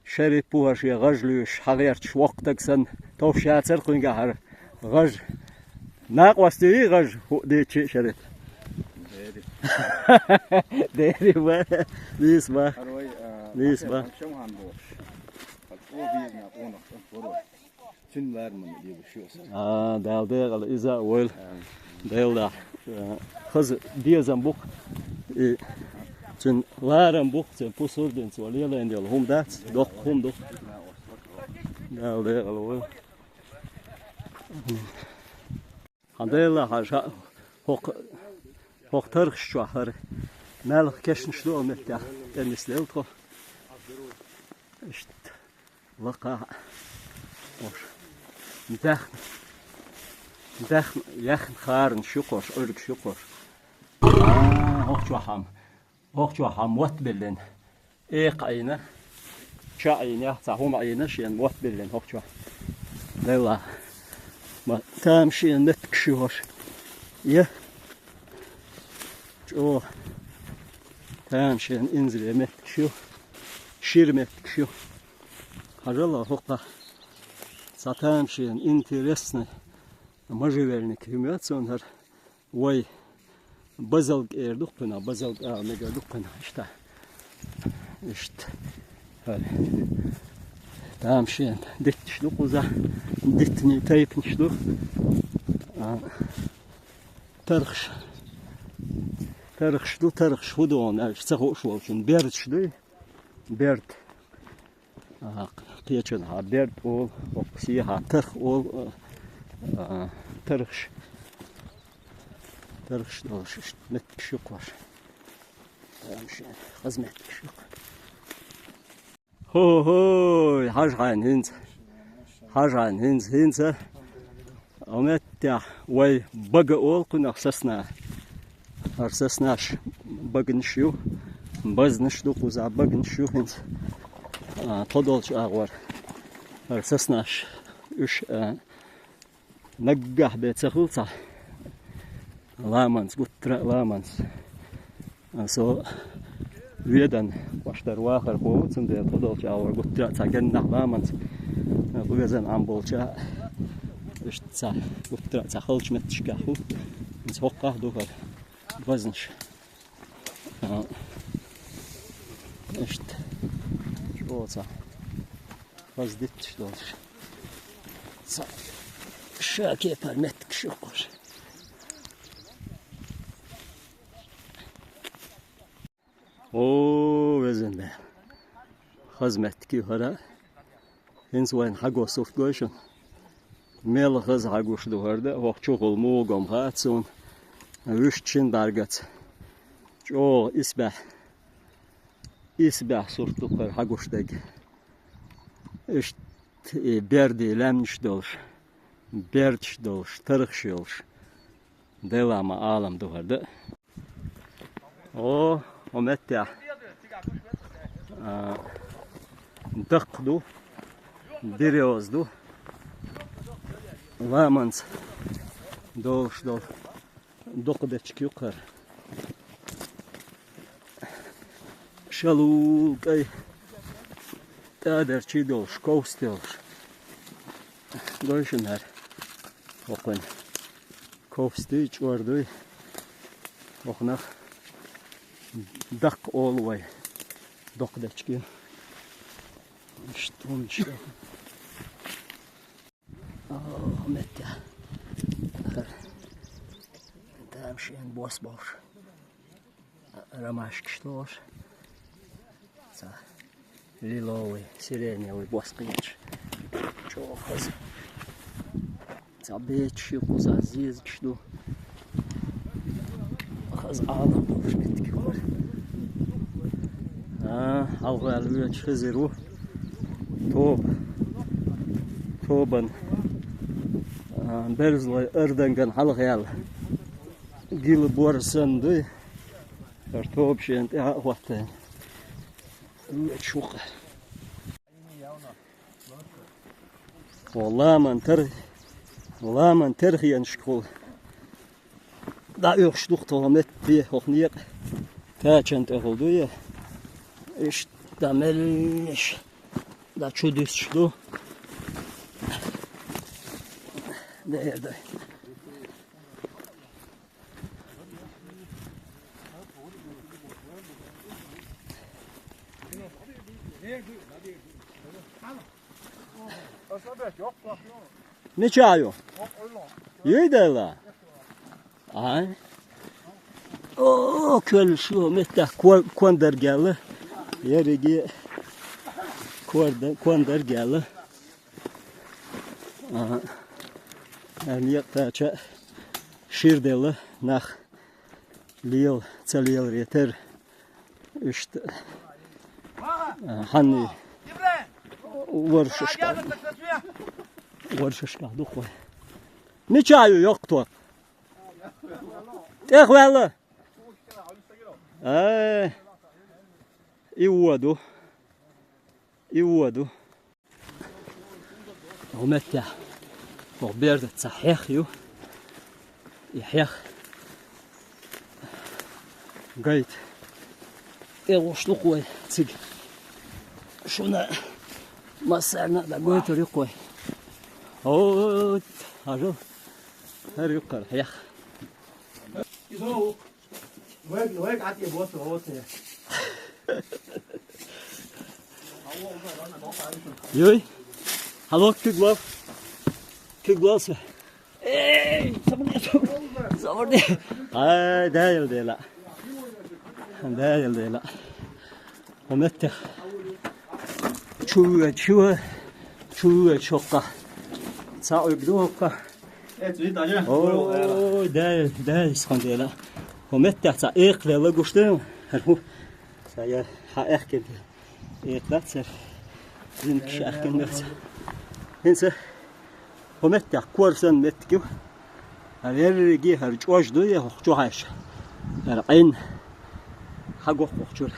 شري بوهاش يا غجلوش حغيرتش وقتك سن توفشات سرقين قهر غج ناقوستي غج دي شريت دايري با ليس با ليس با دال دال إذا ويل دال خز ديزن بوك تن لارم بوك تن بوسور دين سوالي لا إنديال هم دات دوك هم دوك دال دال ويل هنديلا حاجة هوك ترخش شوهر مالك كشن شلو متى تنسلو تخو اشت لقى وش متاخ يخن خارن شقوش أرك شقوش هوك شو حام وات بلن إيق عينه شاعينه صاحوم عينه شين وات بلن هوك شو لا ما تامشي نتكشوش يه شو تامشي انزل متكشو شير متكشو هجلا هوكا ساتامشي انترسنه مجيبرني كميات سونهر وي بزلق اردوقنا بزلق ميجادوقنا اشت هذا تامشي دت شلو قزا دتني تايب شلو ترخش هدون اشتغل شو شن بيرد شلو بيرد قيتشن ها بيرد او وقسيها ترخ او ترخش دوش متكشوك واش مش خزمت كشوك هو حاجة عن هنز أمتى وي بقى أول كنا أرسسناش بقى نشيو بز نشدو قوزا بقى نشيو هنز تضلش أغور أرسسناش إيش نجح بيتسخلصه لامانس قطرة لامانس سو ويدن واشتر واخر هو سندي تضل جاور قطرة تاجنا لامانس بوزن عم بولشا إيش تسا قطرة تخلش متشكاهو نسوقه دوكر وزنش إيش شو تسا وزدتش دوش تسا شاكي فرمتك شوكوش او وزنده خزمتكي هرا هنز وين حقو صوت قوشن ميل خز حقوش دو هرده وقت شغل موغم هاتسون وشتشن برگت جو اسبح صوت دو حقوش دگ اشت بردي لمنش دوش بردش دوش ترخش يولش دلما عالم دو هرده او ومتى دقدو بريوزدو لامنس دوش دول دقدتش يقر شلوك اي تادر چي دوش كوستيلش دوشن هر وقن كوستيج وردوي وقناخ دق all way دقدتشكي شتون شو متى تمشين بوس باش رماش كشتوش صح ليلوي سيرينيوي بوس قيتش شو خز تعبيت شي قوز عزيز كشدو خز عالم مش بتكبر حلقة علوية خزرو توبا برزلي اردنغن حلقة يال جيل بورسن دي توب شي انت وقتين شوق والله من ترخي انشكول دا يخشدوق تومت بيه وخنيق تاچنت اخلدوية اش دا ملش دا چوديس شدو ده Ne çağıyor? İyi de la. Ay. O köl şu mette kuandar geldi. Yerigi kuandar geldi. Aha. Yani yaktaça şirdeli nach lil çalıyal yeter. İşte hani ورششكا دخوة نشايو يقطع تخوالله يوادو ومتى وبيرد تصحيح يو يحيخ قايت ايوش دخوة تيجي شونا ما سعنا لقيت ريقوي اوه هاجو هر يقر يخ يسوق وين عاد يبوس هو يوي هالو كيغلاس اي صبرني هاي دايل ديلا ومتى شو شوقة ساعة يقدوها اوه ده سخنديلا ومتى ساعة اقلي الله قشتهم هو ساعة حاحكي اقلات سر زين شاحكي نفسه هنسى ومتى كورسن متكو هريرجي هرجوش دوية وخجوهاش هرقين حقوق وخجور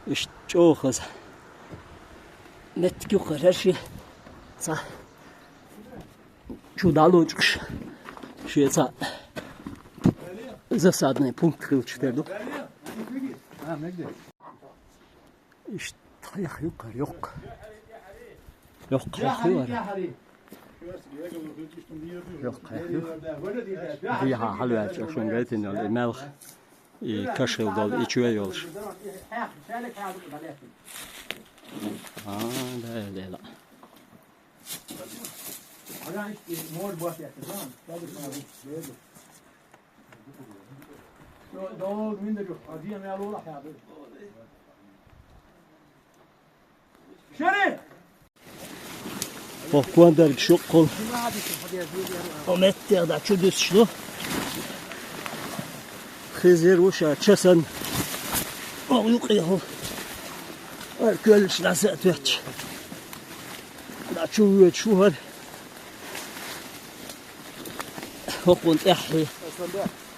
اشتوخز متكو قررشي صح чудало чш шеца засадный пункт кылчтерду иш таях yok دي حلوة عشان قلت إنه الملح يكشل دول يشوي يولش ده لا Quando il sciocco o mettere da ciò di sciò خزر وش عشان او يقيه الكل شلاسات وحش لا شو هاد هو كنت احي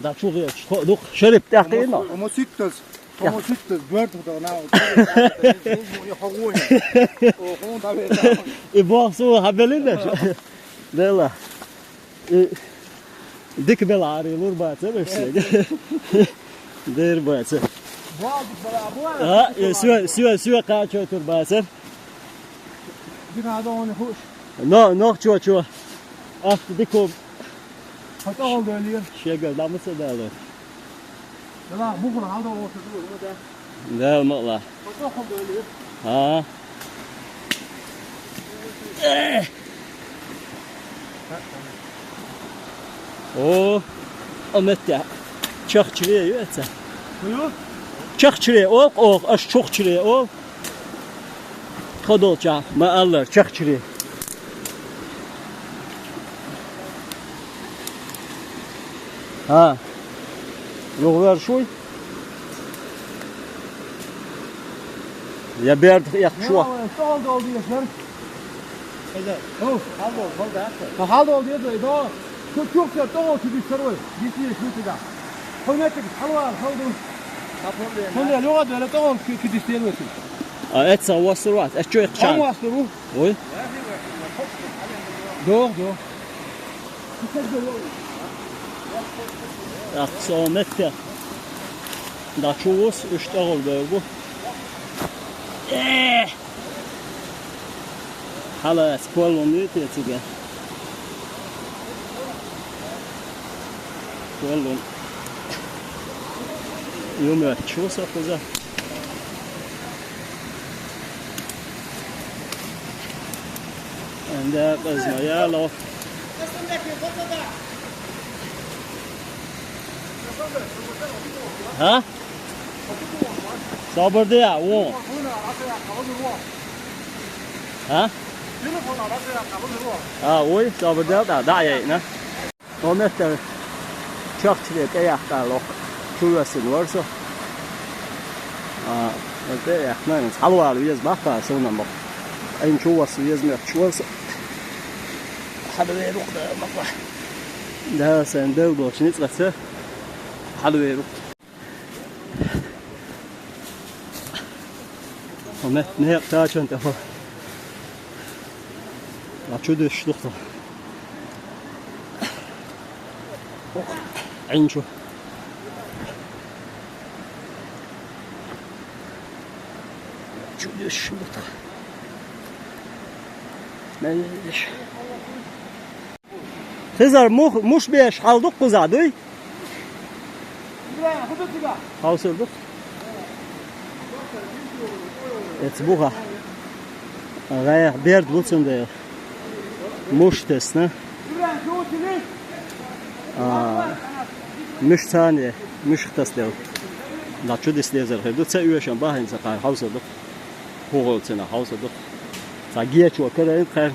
لا شو غير دوق شرب تحقينا Homosexuals dört oder nou. يبغى سو هبلنا لا ديك بالعاري لور باتر بس دير باتر سوا قاعد تور باتر no شو after ديكو Hat al dönüyor. شيء لا مسدالة لا بكره هذا هو تقول لا المقلة فتاخذ دönüyor. ها او امتى çakçırıya yöetse. Buyur. Çakçırıya aş çok çırıya o. Kadolca ma alır çakçırıya. ها يغير شوي يا بيرد يا شو Sağ oldu yaşlar. Evet. Oh, halde oldu ya da. Çok doğru gibi soruyor. Bizi şurada. Konatık halva haldı. Sonra loğa böyle doğru ki dişlemiyorsun. ات وصلوات اشو Tam يقشان vasıtı bu. وي Doğru. اقسامت دا شوس اشتغل بيربو هلا سكول ونيتي تيجي كلهم يوم تشوس اخذها عندها قزمة يا لو ها صابر دي وون ها وي صابر دي دا ينا ومتر شخص كي يحتاج شو يسن ورسو ده احنا نحلوا على ويز بقى سونا بقى اين شو وصل ويز ما شو وصل حدا يروح بقى ده سندل باش نتغسل حدا يروح ومت نهق تاج انت هو لا شو ده شلوخته عين شو شو ده شلوخته مالش تزار مش بيش حالدق قزادوي حاصردق اتبوها غاية بيرد بولسن ده مش تسنا مش ثانية مش تسلو لا شو دسليزر هدو تسويشان باهين سقاي حاصردق هو تسنا حاصردق ساقيه شو كده انت خير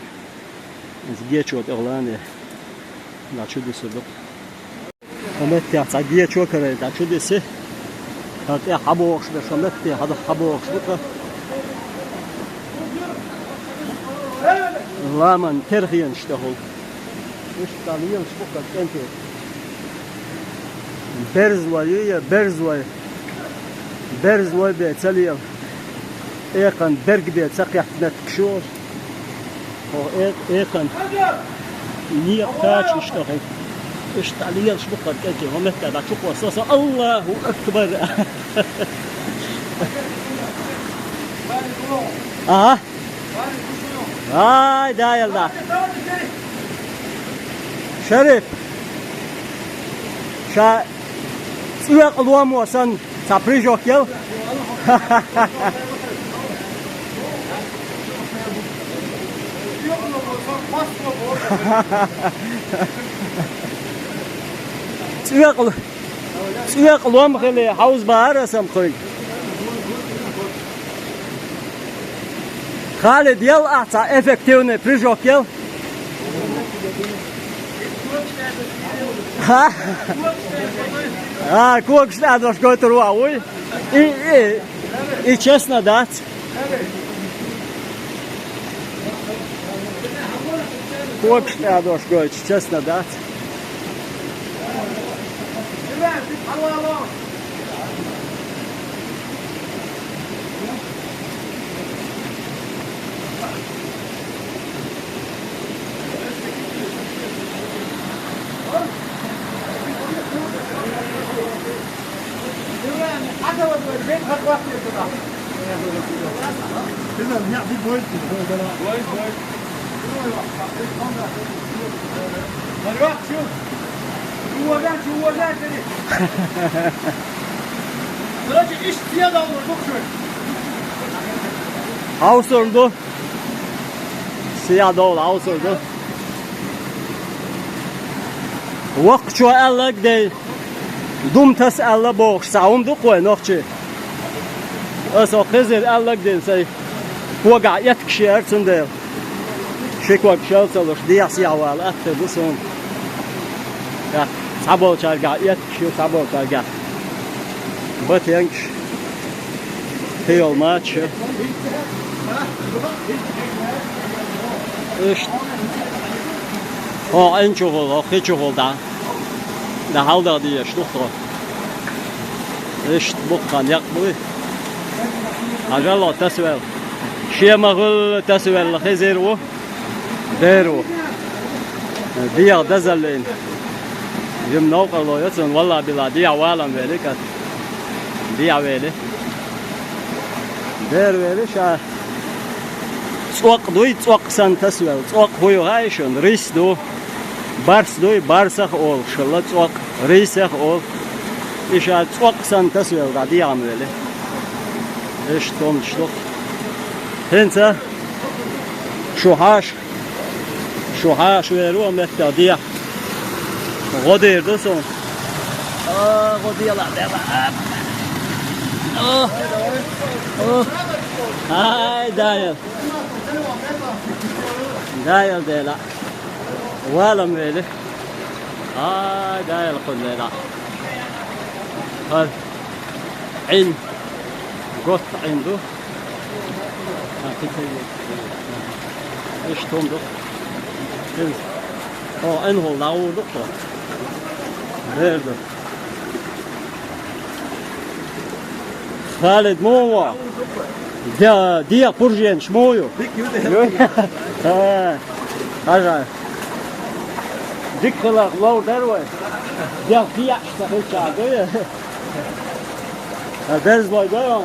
ساقيه شو اغلاني لا شو دسلو ومت يا ساقيه شو كده لا شو دسه هات حبوش بشمت هذا حبوش بقى لا من ترخين اشتغل مش طاليين شبكة انت برز ويا بيتسليل ايقن برق بيتسقي نتكشوش او ايقن نيق تاج اشتغل ايش طاليين شبكة انت هم تبع شو وصاصة الله اكبر هاي دايل دا شريف شا سوق الوام وسن سابريجوك يل سوق الوام خلي حوز بهار اسم خوي خالد يل اعطى افكتيوني بريجوك يل كوكش نادرش قوتر واوي اي честно дать كوكش نادرش قوتر честно дать Avsurdu. Siyah doğru avsurdu. Vakt şu ellek değil. Dumtas elle boğuş. Sağımdı koy nokçı. Asa kızır ellek değil. Say. Kuaga yetkişi ersin değil. Şekvak şalsalış. Diyas yavalı. Aktı bu son. Ya Sabo çarga yet şu sabo çarga. Batyank. Heel maç. İşte. En çok oldu, hiç çok oldu. Da halda diye işte. İşte bu kan yak bu. Acaba tasvel. شيء مغل تسوي الخزيرو ديرو ديا دزلين يوم نوقع لو يصير والله بلا ديا والله ملك ديا ويلي دير ويلي شا سوق دوي سوق سان تسوي سوق هو هايشون ريس دو بارس دوي بارسخ أول شلت سوق ريسخ أول إيش سوق سان تسوي ديا ملي إيش توم شلوك هنتا شوهاش ويرو مفتادية غدير دوسون غدير لا هاي دايل ديلا ولا ميلي هاي دايل قلنا هاي عين قط عنده ايش تومدو انهو لاو دكتور برده خالد مو ديا برجين شمويو هاجا ديكلا لو دروي ديا فيا اشتغل شاغوي درز باي باي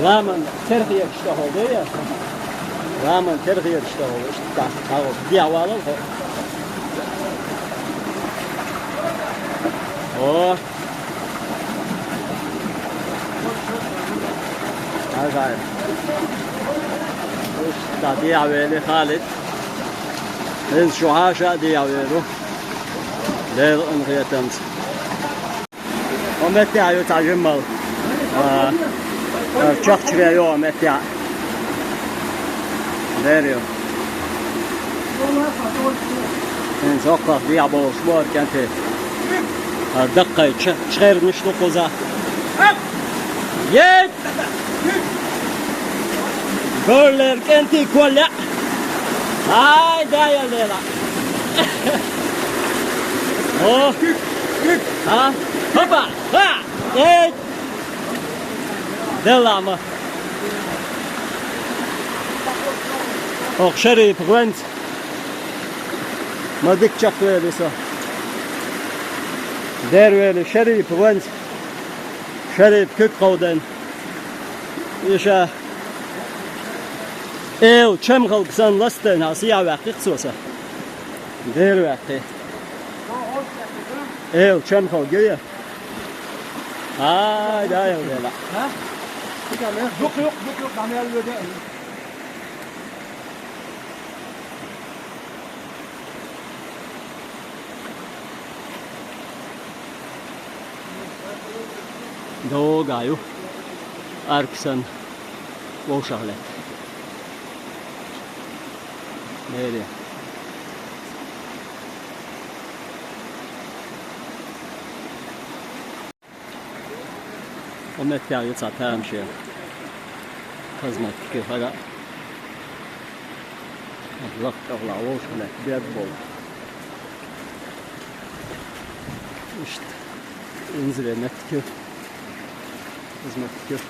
رامن ترخية اشتغل ديه رامن ترخية اشتغل دي عوالم اوه هاي وش دي عوالي خالد هز شو هاشا دي عوالو ليل انغية تمس ومتى عيو تعجمل Çok veriyor Mehdi. Veriyor. En sokak diye boğuşmuyor kenti. Dakika çıkarmış dokuza. Yet. Goller kenti kolla. Hay dayal dela. Oh. Ha. Hoppa. Ha. Yet. دلا ما شريف غوانت ما ديك شكله لسه دير ويلي شريف غوانت شريف كيك قودن يشا ايو كم خلق سن لستن هاسيا وقت خصوصا دير وقت ايو كم خلق جايه هاي داير لا ها yok kamera böyle doğayu arksan boşalet nereye ومتى يطلع تامشي خزمت كيف هذا الضغط او العوش ولا كبير بول اشت انزل متكو خزمت كيف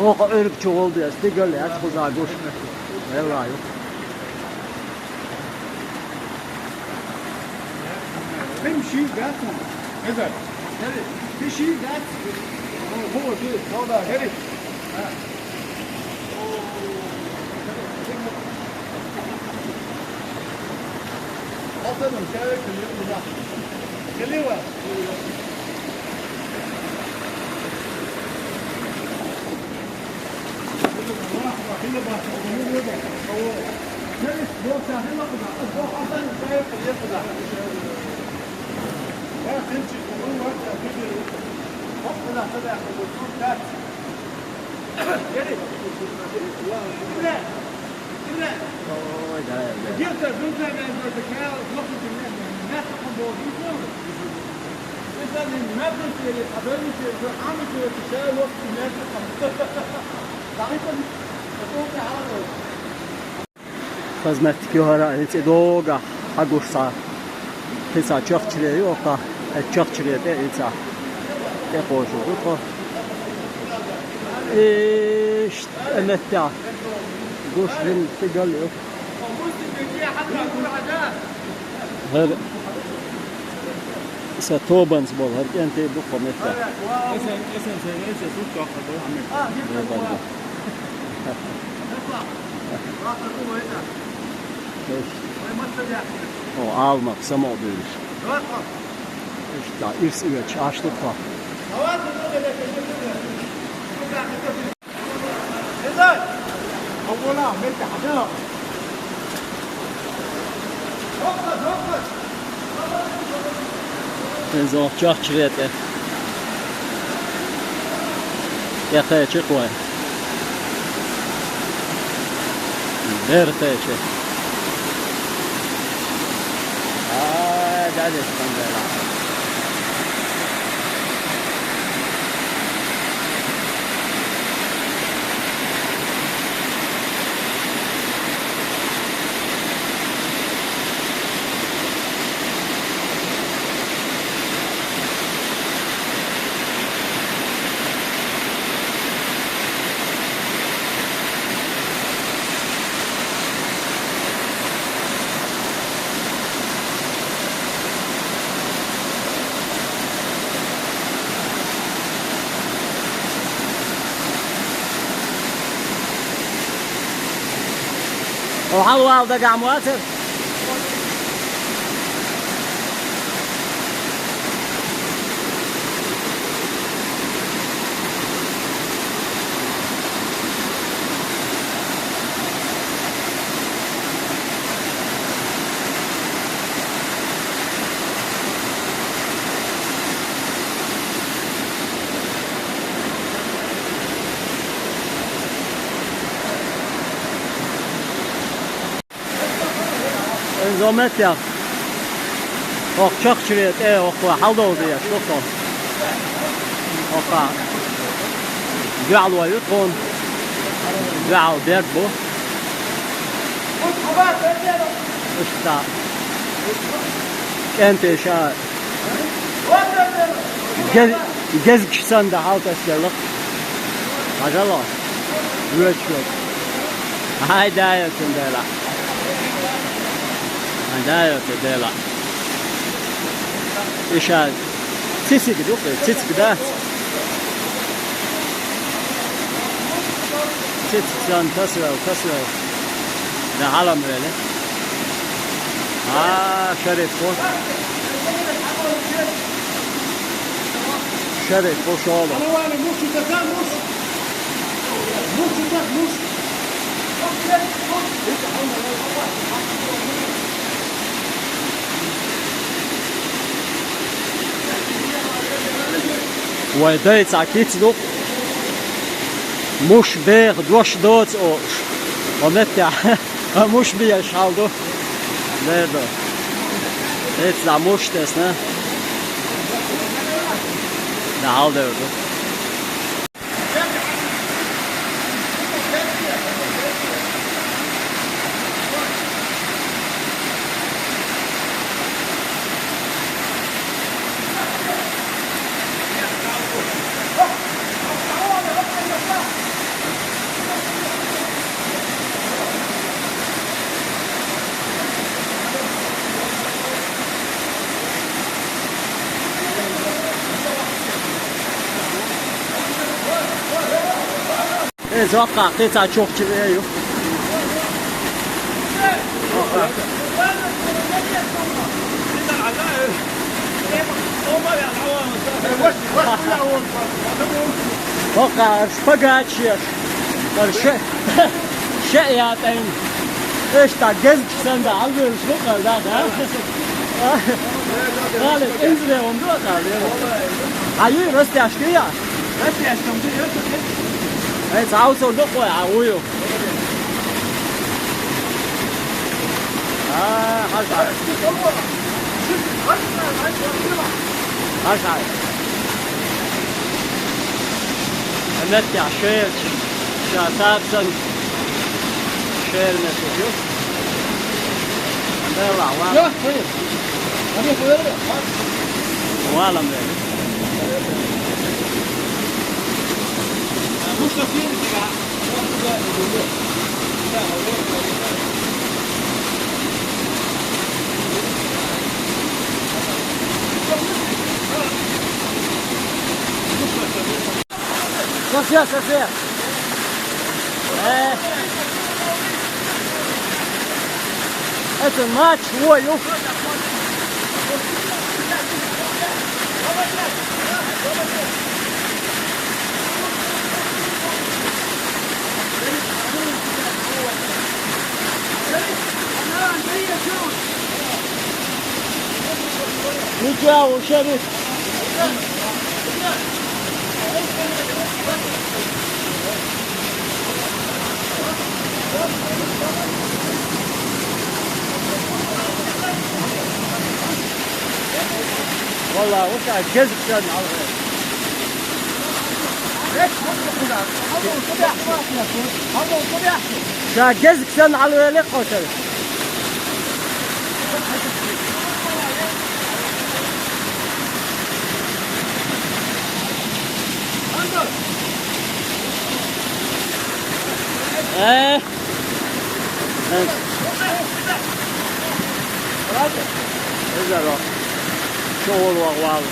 O örük çoğuldu ya. İşte gölle ya. Kuzağa koş. Vallahi yok. Benim şey gelsin. Güzel. Bir şey gelsin. Bu şey. Orada. Hizmetdeki hara hiç doga hagursa hesa çakçılığı yok da çakçılığı da hesa de koşuyor ko işte emetta guşrin tgaliyor her ستوبنز بول هر كنتي بقى متى o almak sama oluyor. İşte irsiye açtık var. اولا عملت حدائق Benzo çakçılete. Yakaya çıkıyor. Nerede çık? Hadi skandala. وحلوة ودقع مواتر زومت يا أخ شخشريت إيه أخ حلو ديا شوفهم أخ جعلوا يدخون جعل بيربو إشتا أنت شا جز كشان ده حالت أسيرلك هذا ريتشوك هاي داية كندلا عندها كدلا إيش هذا تيسي بدوق تيسي كده تيسي كان كسرة ده عالم ولا شريط فوق شريط فوق شو هذا ويدايت عكيت دوق مش بيغ دوش دوت او ومتع مش بيش حالدو لا ده يطلع مش تسنا ده حالدو اتوقع قطعة شوك كبيرة وقع شبقات شيش الشيء شيئاتين ايش تعجزك سندا عالبير شبقة ده غالب انزلي وندوق عيوي رستي عشكية رستي عشكية اي تعاوسوا دقوا يا عويو حاج عارف حاج عارف النت عشير شاسات سن شير نسيجو عندنا العوام وعلم ذلك Sofia. Это матч свой. Ничего, шериф. والله وقع جزء كان على غير جزء كان على غير قتل شغل وغوال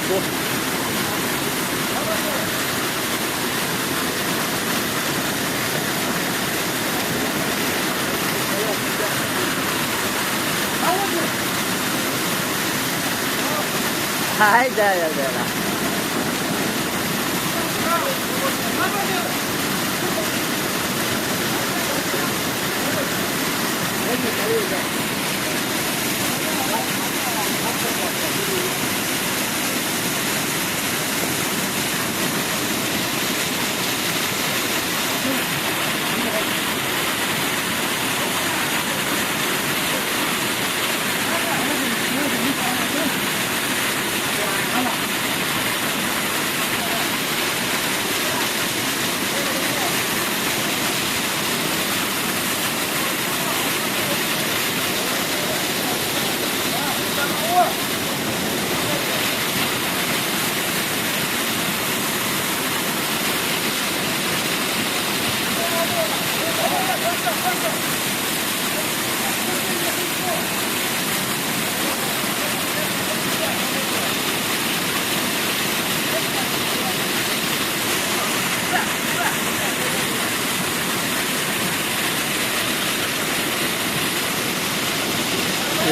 هاي داير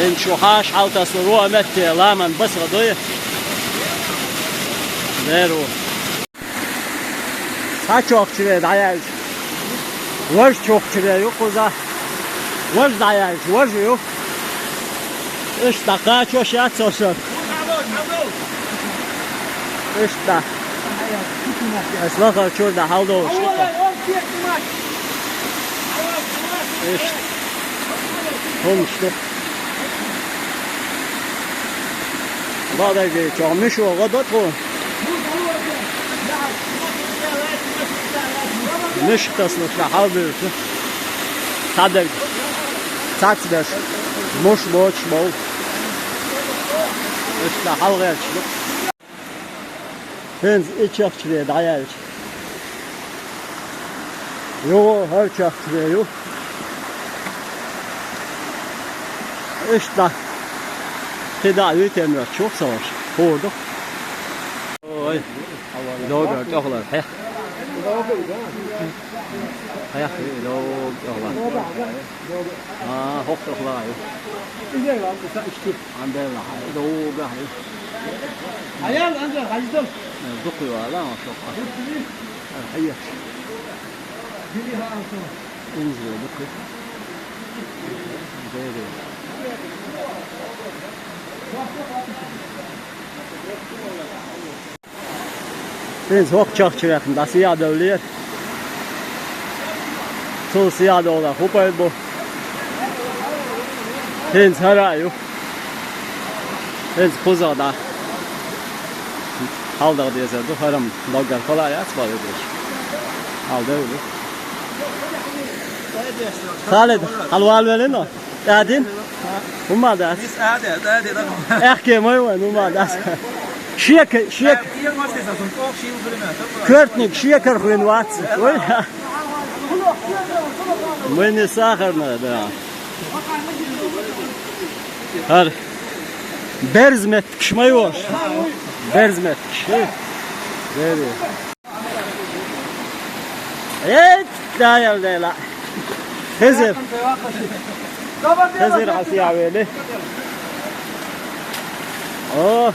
إن شوحاش حالتا سروا مت لامن بس غضية ديرو ساچوك چري داياج وش چوك چري يو قوزا وش داياج وش يو ايش دقا چوشات سوشت ايش دا اسلاخر چور دا حالدو ايش هم شتو بعد که چامش و غدات خو مش تصلح لحاضر صدق صدق مش باش باو اصلاح غير شو هنز ايش اختري داير يو هر اختري يو ايش ده tedavi temel çok savaş. Orada. Oy. Doğru doğrular. Hay. Hay. Doğrular. Hok doğrular. İyi var bu işte. Ande var. Doğru. عيال انزل عايزهم دقي ولا ما توقع هيا انزل دقي زي Biz hok çok çıraqın da siyah dövlüyor. Sol siyah dövler. Hopay bu. Biz harayu. Biz kuzada. Aldı diye yazdı. Haram logger kolay ya sıfır ediyor. Aldı öyle. Khalid, halval verin o. Adin? Umma da. Biz hadi da. Erke moy umma da. Şiyek. İyi başlayasın. Çok şey bilmiyorum. Körtnik şiyek kırın vat. Oy. Meni saharna da. Har. Berzmet kışmayı var. Berzmet kışı. Böyle. Evet, dayal dayla. Hızır. Hızır asya böyle. Oh.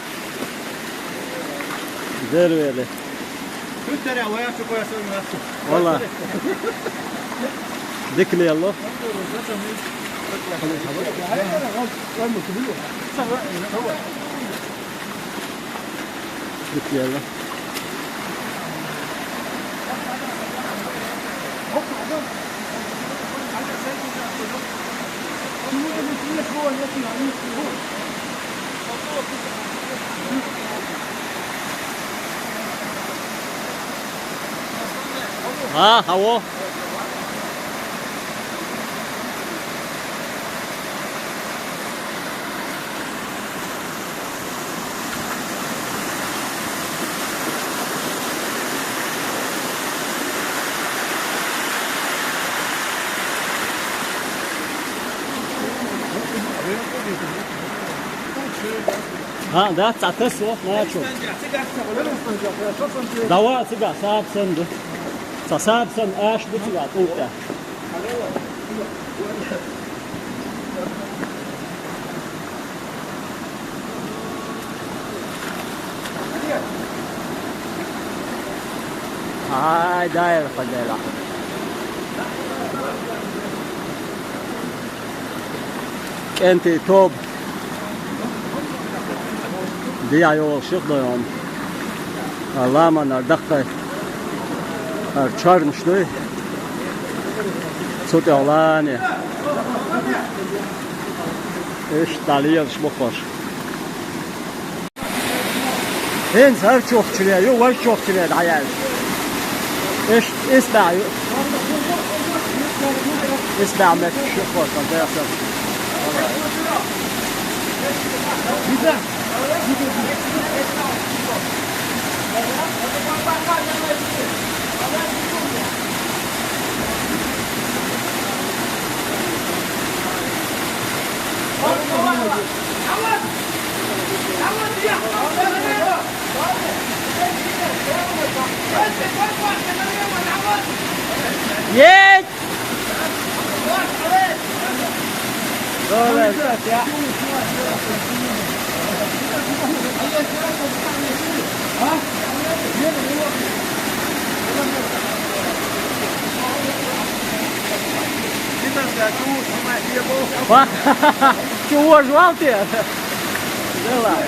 Güzel böyle. كنت انا وياك كويس والله. Dikli yallah. Dikli yallah. 아, 하워. 아, 내가 짰었어. 내가 좀. 나와, 지가 사업선도. 자, 사업선 아쉬 붙이가 또 있다. هاي داير خليلا انت توب دي يول شغله يوم الله ما نردقه ارچار نشده صوت اعلانه ايش داليش بخور هنز هر çok çile yok var çok çile dayal ايش اسمع اسمع ما تشوف فرصه تحصل يت Чего жвал ты? Давай.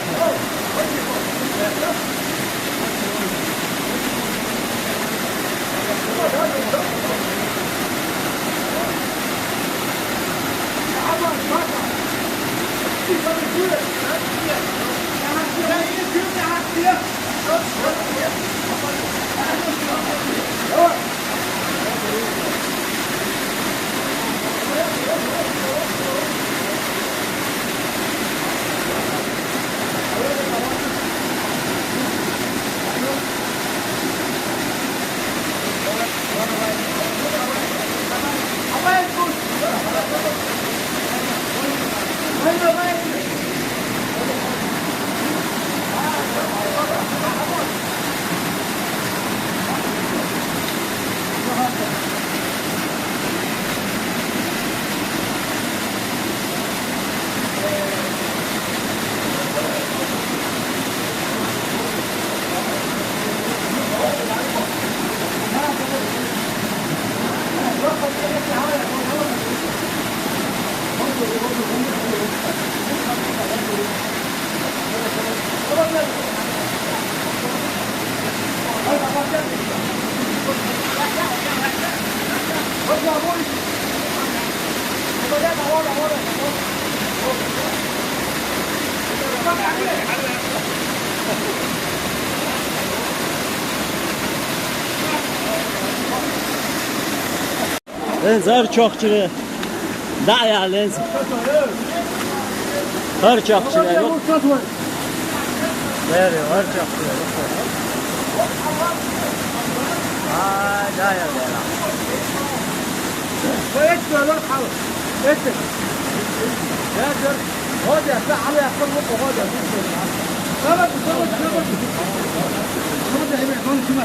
Lens her çokçuluğu. Da ya lens. Her çokçuluğu yok. Veriyor her çokçuluğu. Da ya da. ويكسر الحر يكسر يكسر هذا فعل يقول لك هذا سبب هذا يبيعون كما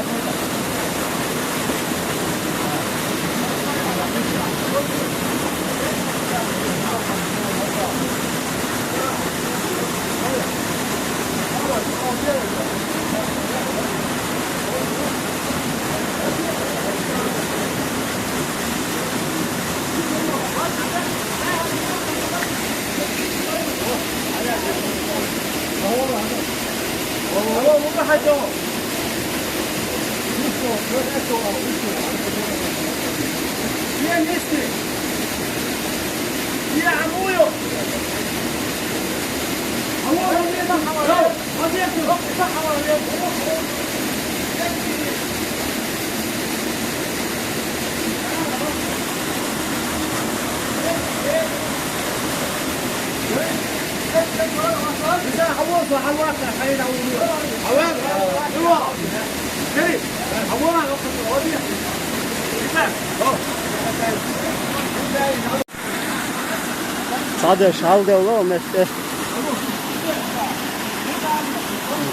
Sade şal da ola mette.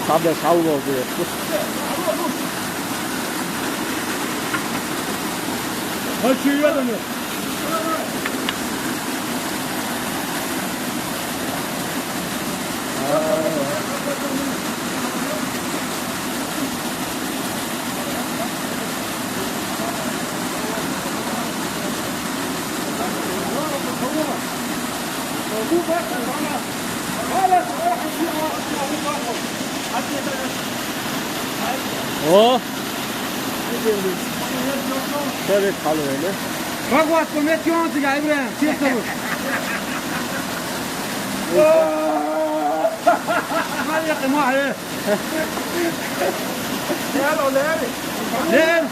Sade şal oldu. Kaçıyor adamı. O. Şöyle kalıyor öyle. Bak bak kometyon sigara İbrahim. Çektir. Hadi yakın mahalleye. Ler.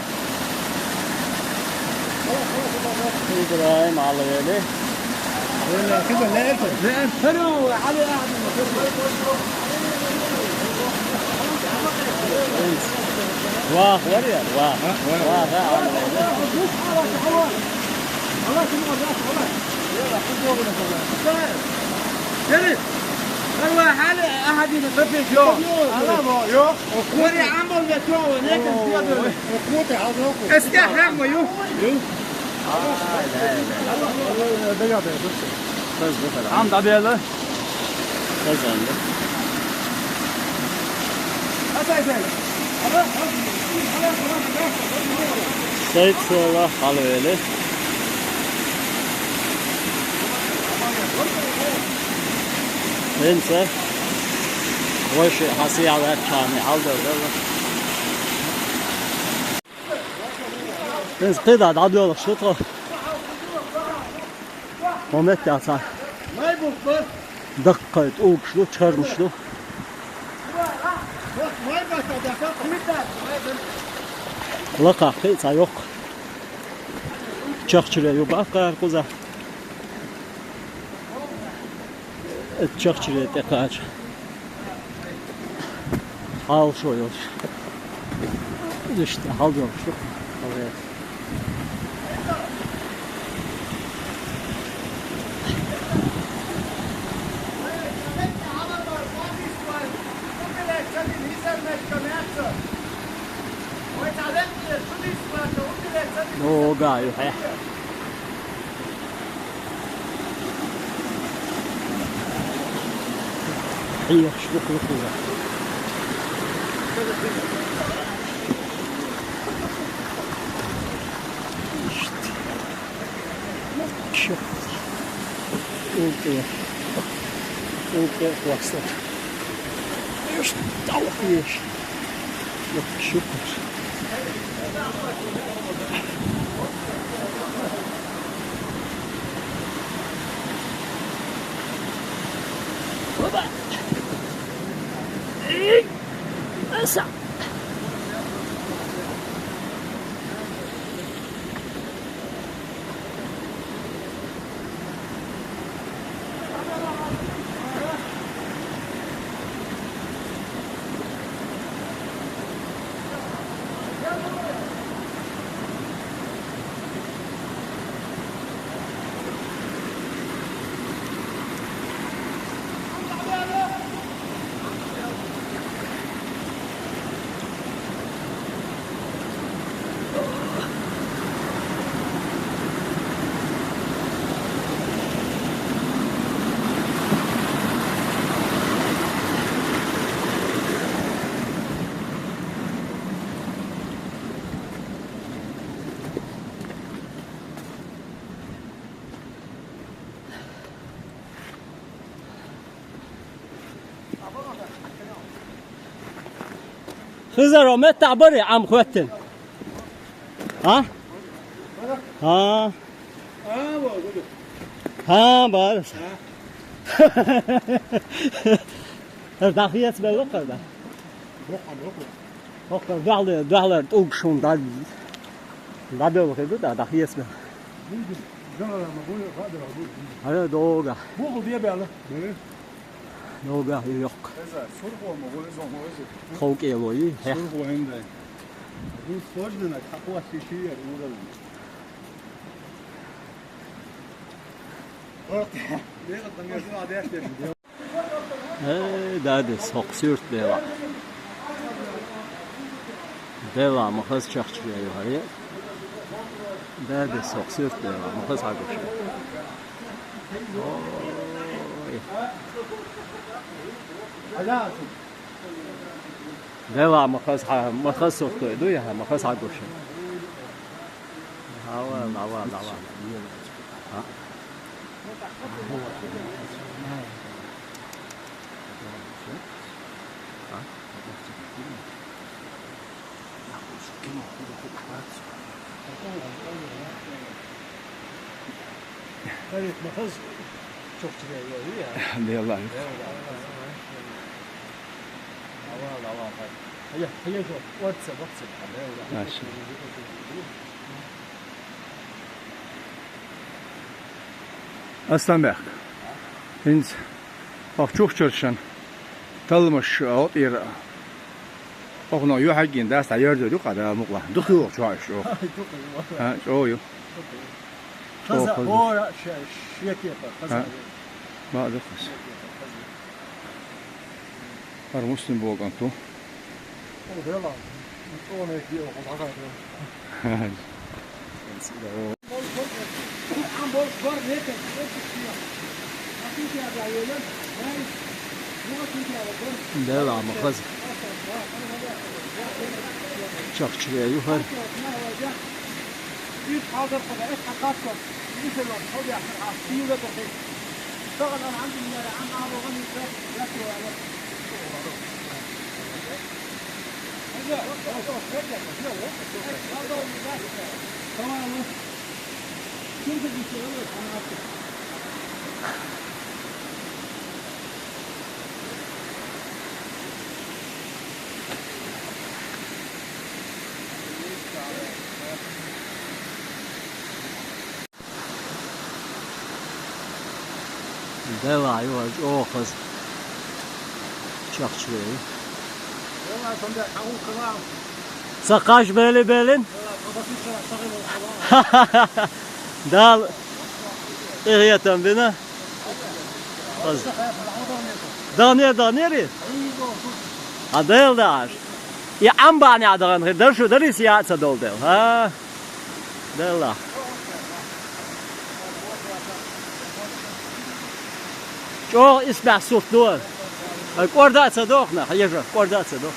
İbrahim alıyor öyle. كده لا ler. Hello. Hadi Vah var ya vah. Vah ha alıyor öyle. Allah seni Allah. Gel. والله حالي أحد يخفف يوم الله يوم وري عمل بتوعه لكن سيادة اخوتي حضراتكم استحرم ويوم ده يا باشا Am da böyle. Kazandı. Seyit sonra alıyor öyle. Neyse. Hoş hasiye ver kâni aldı öyle. Neyse kıyıda da diyorlar şu taraf. Mehmet ya sen. ما يبقى Dakika et uçlu çıkarmıştı. ما يبقى Laka kıysa yok. Çakçıra yok. Akar kuza. Çakçıra tekrar. Hal şu yol. İşte hal yol şu. Evet. O gaio é. Aí, acho que vou colocar. Şu. Ülkeye. Ülkeye kulaklar. İşte tavuk yiyor. Yok şu. اسع خزر ما تعبري عم خوتن ها ها ها بارس داخيت بالوقت ده وقت دعلر توقشون دال دابل وقت ده داخيت بال هذا دوغا دوغا يوك خوك يلوي ها ده سوقسيرت ديلا ديلا مخز شخص يا ده سوقسيرت ديلا مخز عقوش ديلا مخز سوقت دويا مخز عقوش عوال ها ديلا ماشي Aslanberg. Hins bak çok çalışan talmış ot yer. Bak no yo hagin da sta yer de kadar mukla. Duhu çok şu. Ha, o yo. خزر هو شيكي خزر ما دخس. Var muslim bu kanto. O dela. O ne diyor o kadar. ديلا مخز شخص يوهر ديلا يوهر او خز شخص سقاش بالي بالين دال ايه تنبينا دانير عدل داش يا عم باني عدغن در شو دري سياسة دول دل ها دلا شو اسمع صوت دول كوردات صدوقنا حيجر كوردات صدوق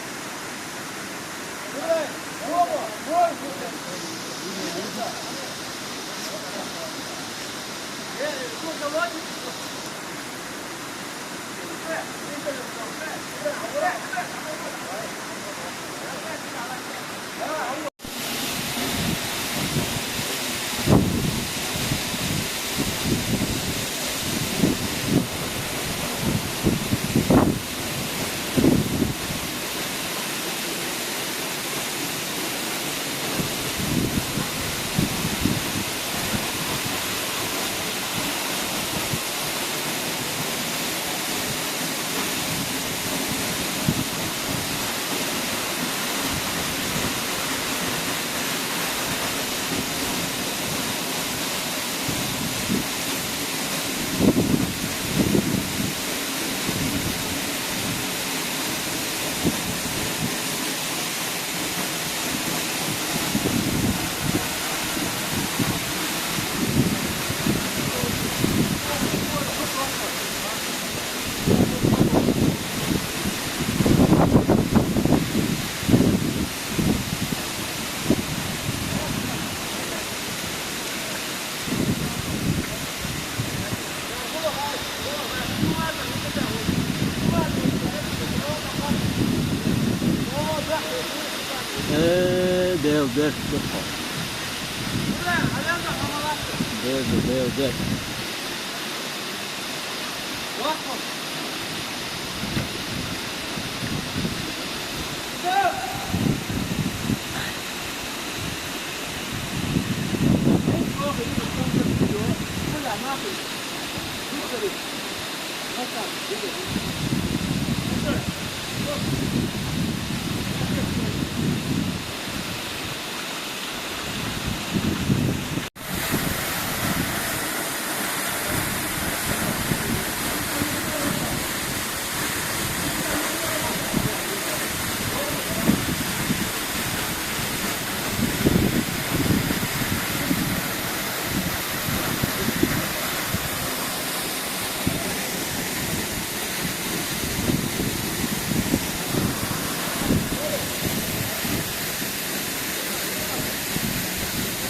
Del. Del.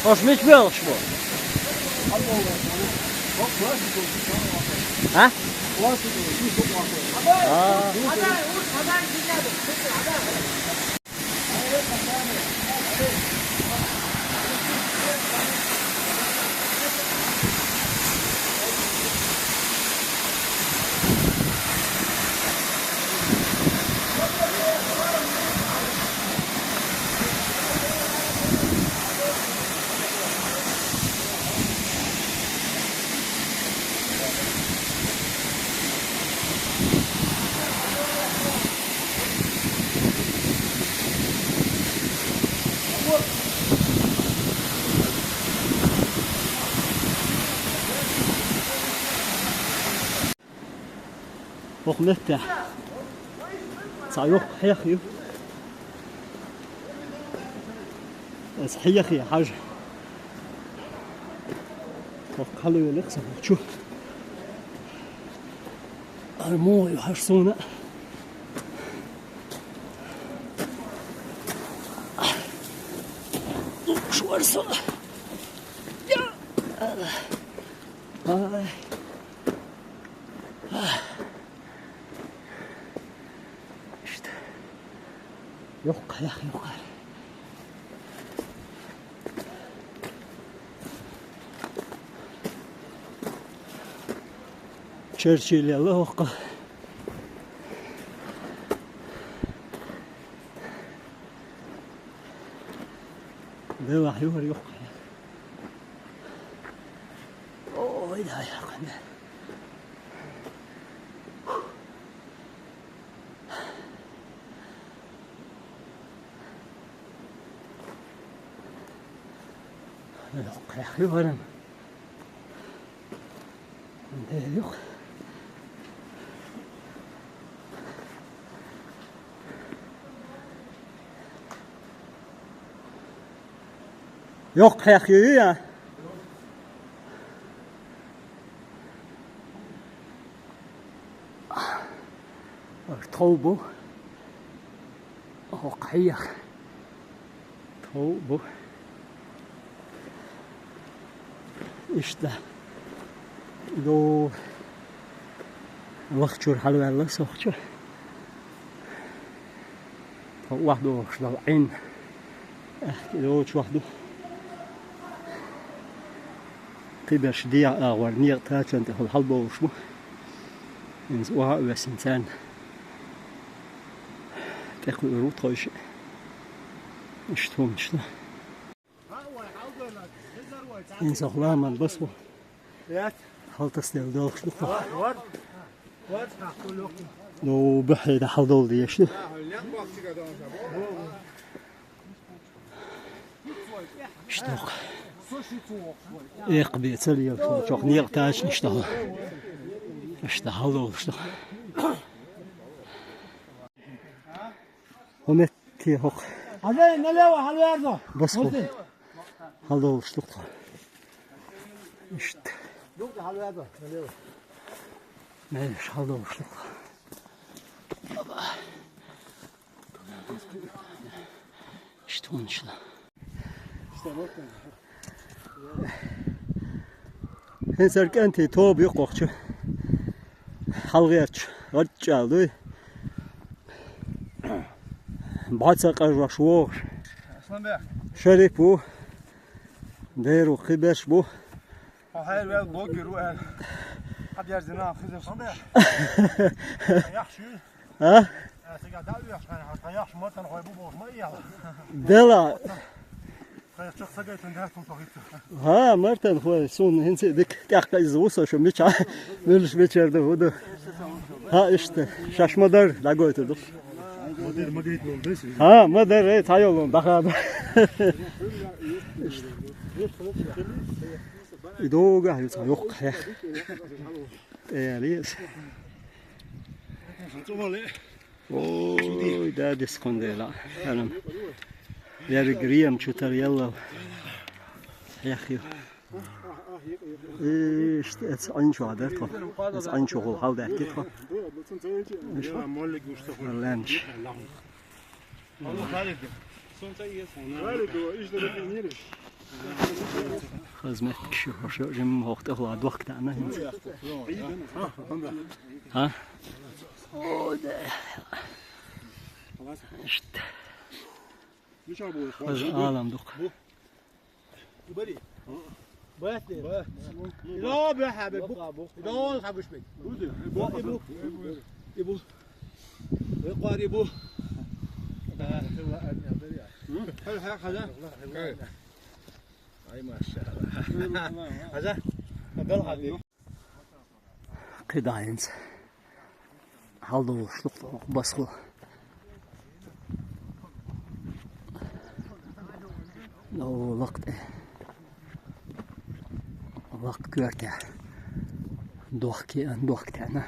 Hoş mu hiç mi alış bu? Ha? Nog net ja. صايوخ حيخيو. بس حيخي حاجة. وقالوا يلقص شو. المو يحرسونا. شو أرسل؟ يا. Yok kayak yok. Churchill yok. ده وحيور yok. Oh ده ya kanka. Yok ya yuvarım. Ne yok. Yok kayak ya. Tobu. O kayak. Tobu. İşte لو وقت شور حلو الله سوخشو واحدو شلعين لو واحدو قبش ديع ورنيق تاچن تهل حلبو شو إنس وها وسنسان تأخذ روت خوش إشتهم إشته إنس أخلا من بسوا حالت استيل شو لو بحي ده حضول دي شو اشتاق يقبي تسلي شو نيق تاج اشتاق حضول اشتاق ومتي هوك هذا نلوا هذا بس حضول اشتاق اشت ماشي حضور بابا شتون شلا هنسر كنتي توب يقوقش حلقيرش رجال دوي بعد ساقر رشوش شريف بو ديرو خبش بو هاي wel blokker hoe had jij de naam gezegd van der ja شو ها سيجا داوي عشان يا شمال انا هو ابو ما يلا دلا خير شخص سجيت عند هاتون صغير ها مرتن هو سون هنسي ديك تاخ izvusa şu miç böyle miçerde hudu ha işte şaşmadar da götürdük model magnet oldu ha madar tayolun daha işte İdoga yok ya Elias oy da diskondela hanım yer griyem çutar yalla ya xi işte es ancho ader to es ancho hol halda git to مولك مصطفى lanch خدمت kişi hoşu jim hoqta hol vaqt ana ha o da işte مش ابو az alamdık بري بات لا بحب لا حبش بي ابو ابو يقاري ابو هل هذا اي ما شاء الله هذا هذا هذا qidayins haldoşluq basqı no vaqt görte doqtana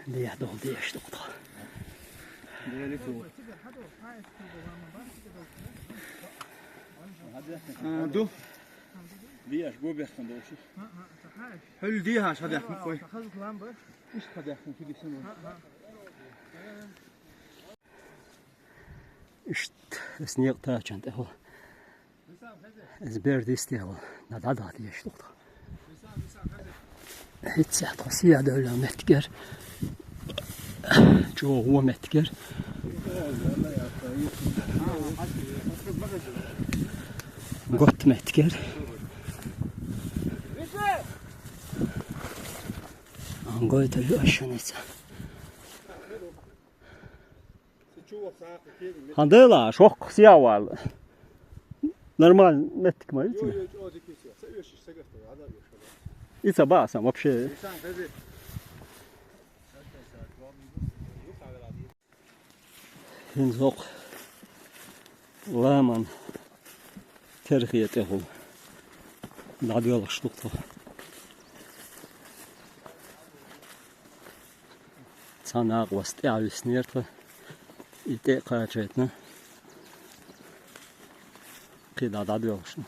دي يحضر دي يشتغل دو ليش بو بيحكم دوشي هل دي هاش هذا يحكم كوي ايش هذا يحكم في جسمه işte esniyek taçan te hol ezber diste hol nadada diye iştukta hiç siyah da öyle metger çoğu metger got metger angoyta aşınısa Handela çok siyah var. Normal mettik mi? İsa basam вообще. Hinzok Laman terhiyete hol. Nadıyorlar şlukta. Sana vast yavisnirte. İte kaçetne. Kida da diyorsun.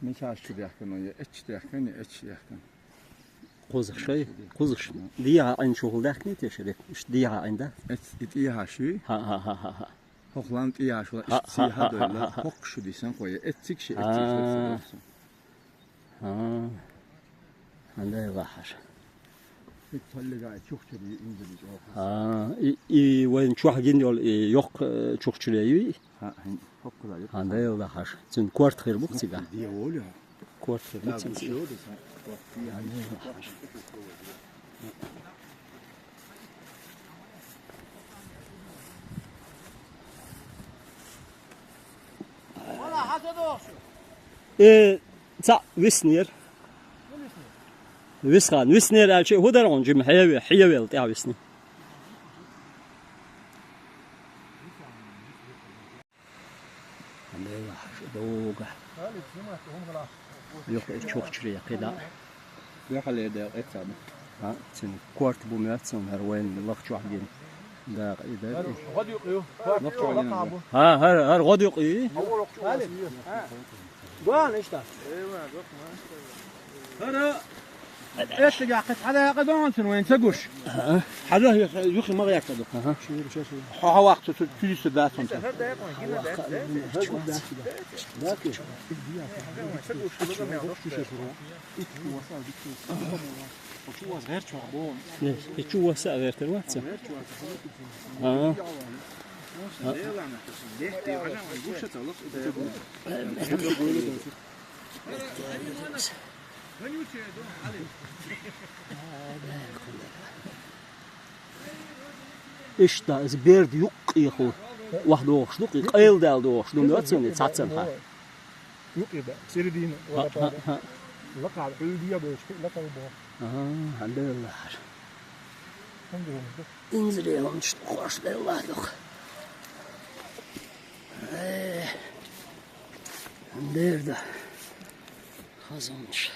Ne karşı yakın o ya, eç yakın, eç yakın. Kuzuk şey, kuzuk. Diya aynı şekilde yakın teşerik. İşte diya aynı. Eç iyi haşı. Ha. Hokland iyi haşı. İşte siyah böyle. Hok şu diysen koy. Etçik şey, etçik. Ha. Anda var. Bir tolle gayet çok çabuk İngiliz o. Ha. Ve çok gidiyor yok çok çileyi. Ha, hok kadar yok. Anda var. Çünkü kuart kır bu siga. Diye oluyor. Kuart kır bu siga. تا ويسنير ويسخان ويسنير الشيء هو درون جم حيوي تاع ويسني Allah doğga. Yok çok çürüye keda. Bir halde et abi. Ha sen kort bu müetsen her وين لقطوا حقين دا إذا غادي يقيو ها هر غادي يقي قوان ايش ده؟ هذا ايش تقع هذا قدون وين تقوش؟ هذا يخي ما غير تدق ها وقت تجلس ذات انت شو وسع غير الواتس اه ايش ده زبيرد يقيخو واحد وخش دقي قيل دال دوخش دون واتسن يتصاتن ها يقيبه سيردين ولا هذا لقى الحدوديه لقى الحمد لله الحمد لله انزل يا مش خوش الله لك nerede kazanmış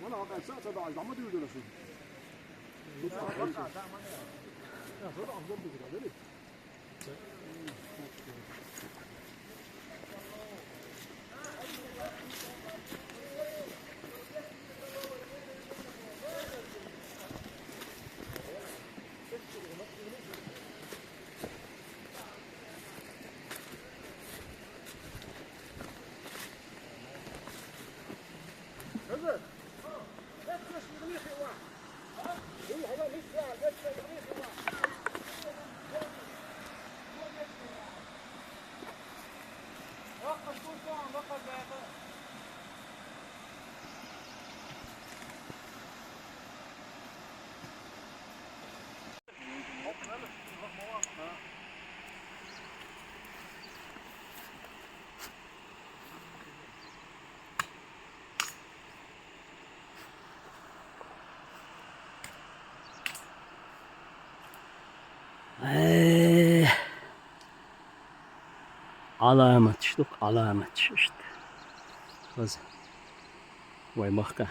وانا واقع ساعه بعد عم تقول ولا شو علامة شتوك علامة شت بس واي مخكا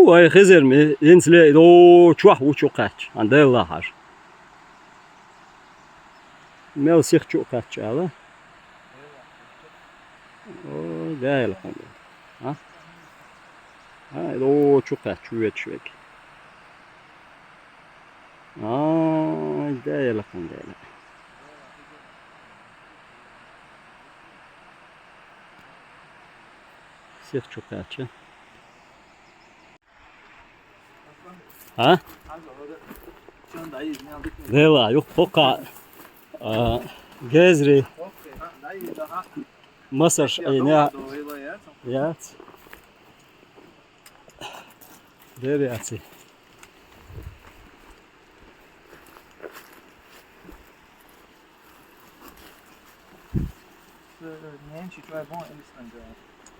واي خزر مي ينسلي دو تشوح وتشوقاتش عند الله حاج ميل سيخ تشوقاتش هذا او جاي لكم ها ها دو تشوقاتش ويتشوك جاي لكم جاي لكم سيخ تشوقاتش ها لا yok poka gezri Mısır ne ya deriyatsi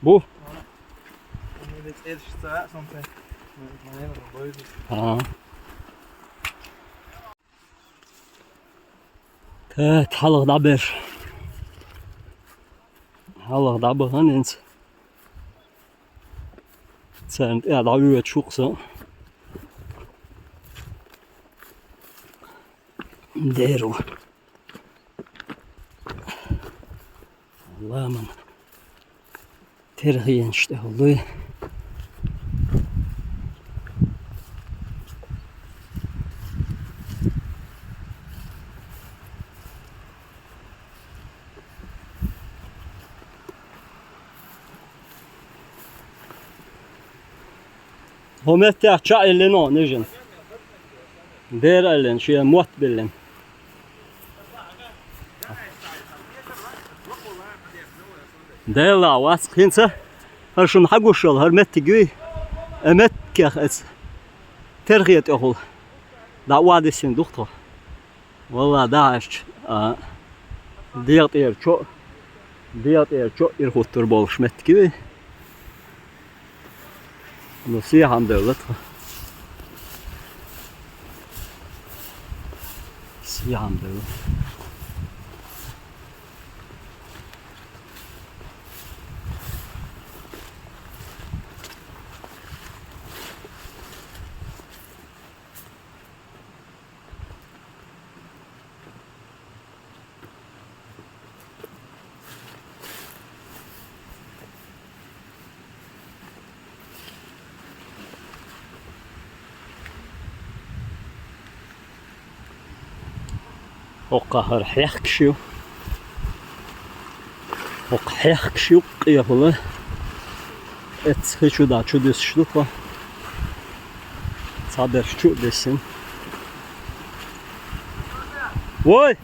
bu ha حلق دبر حلق دبر هننس sen ja da ut sjukse dero Allah man terhiyen işte oldu Homet ya çay elin o nijin. Der elin şey muat bilin. Der la was kinsa. Her şun hagoşol her mettiği. Emet kâhs. Terhiyet okul. Davadesin doktor. Vallahi daş. Diyat er çok irhuttur bolş mettiği. نصيحة مدولتها نصيحة مدولتها وقهر حيحكشيو وقحيحكشيو قيافله etsxi da çudes şlupa saber çudesin Voy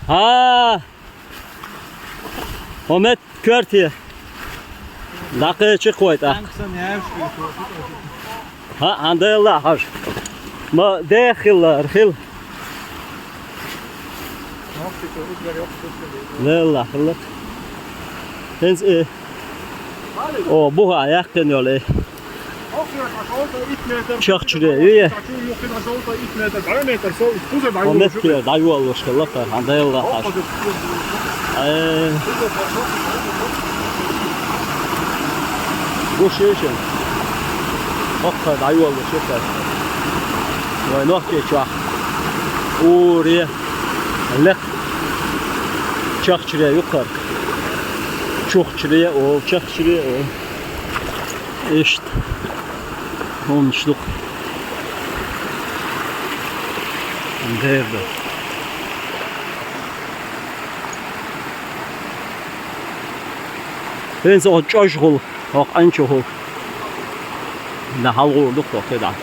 ha Ahmet Körtiye Laqı çıkıyt ha عندها حاج ما داخل رخيل لا لا خلك هنز ايه او بوها يحكن يولي شخ شريه ومثل دعيو الله شكلك عندها الله حاج بوش ايشن أخذ دعيو الله شكلك ونوكي شخ وريه لك شخ شريه يقرق çok çırıya o, çok çırıya o. İşte. Konuştuk. Nerede? Ben o çocuğul, o ançoğul. Ne hal olduk da kadar.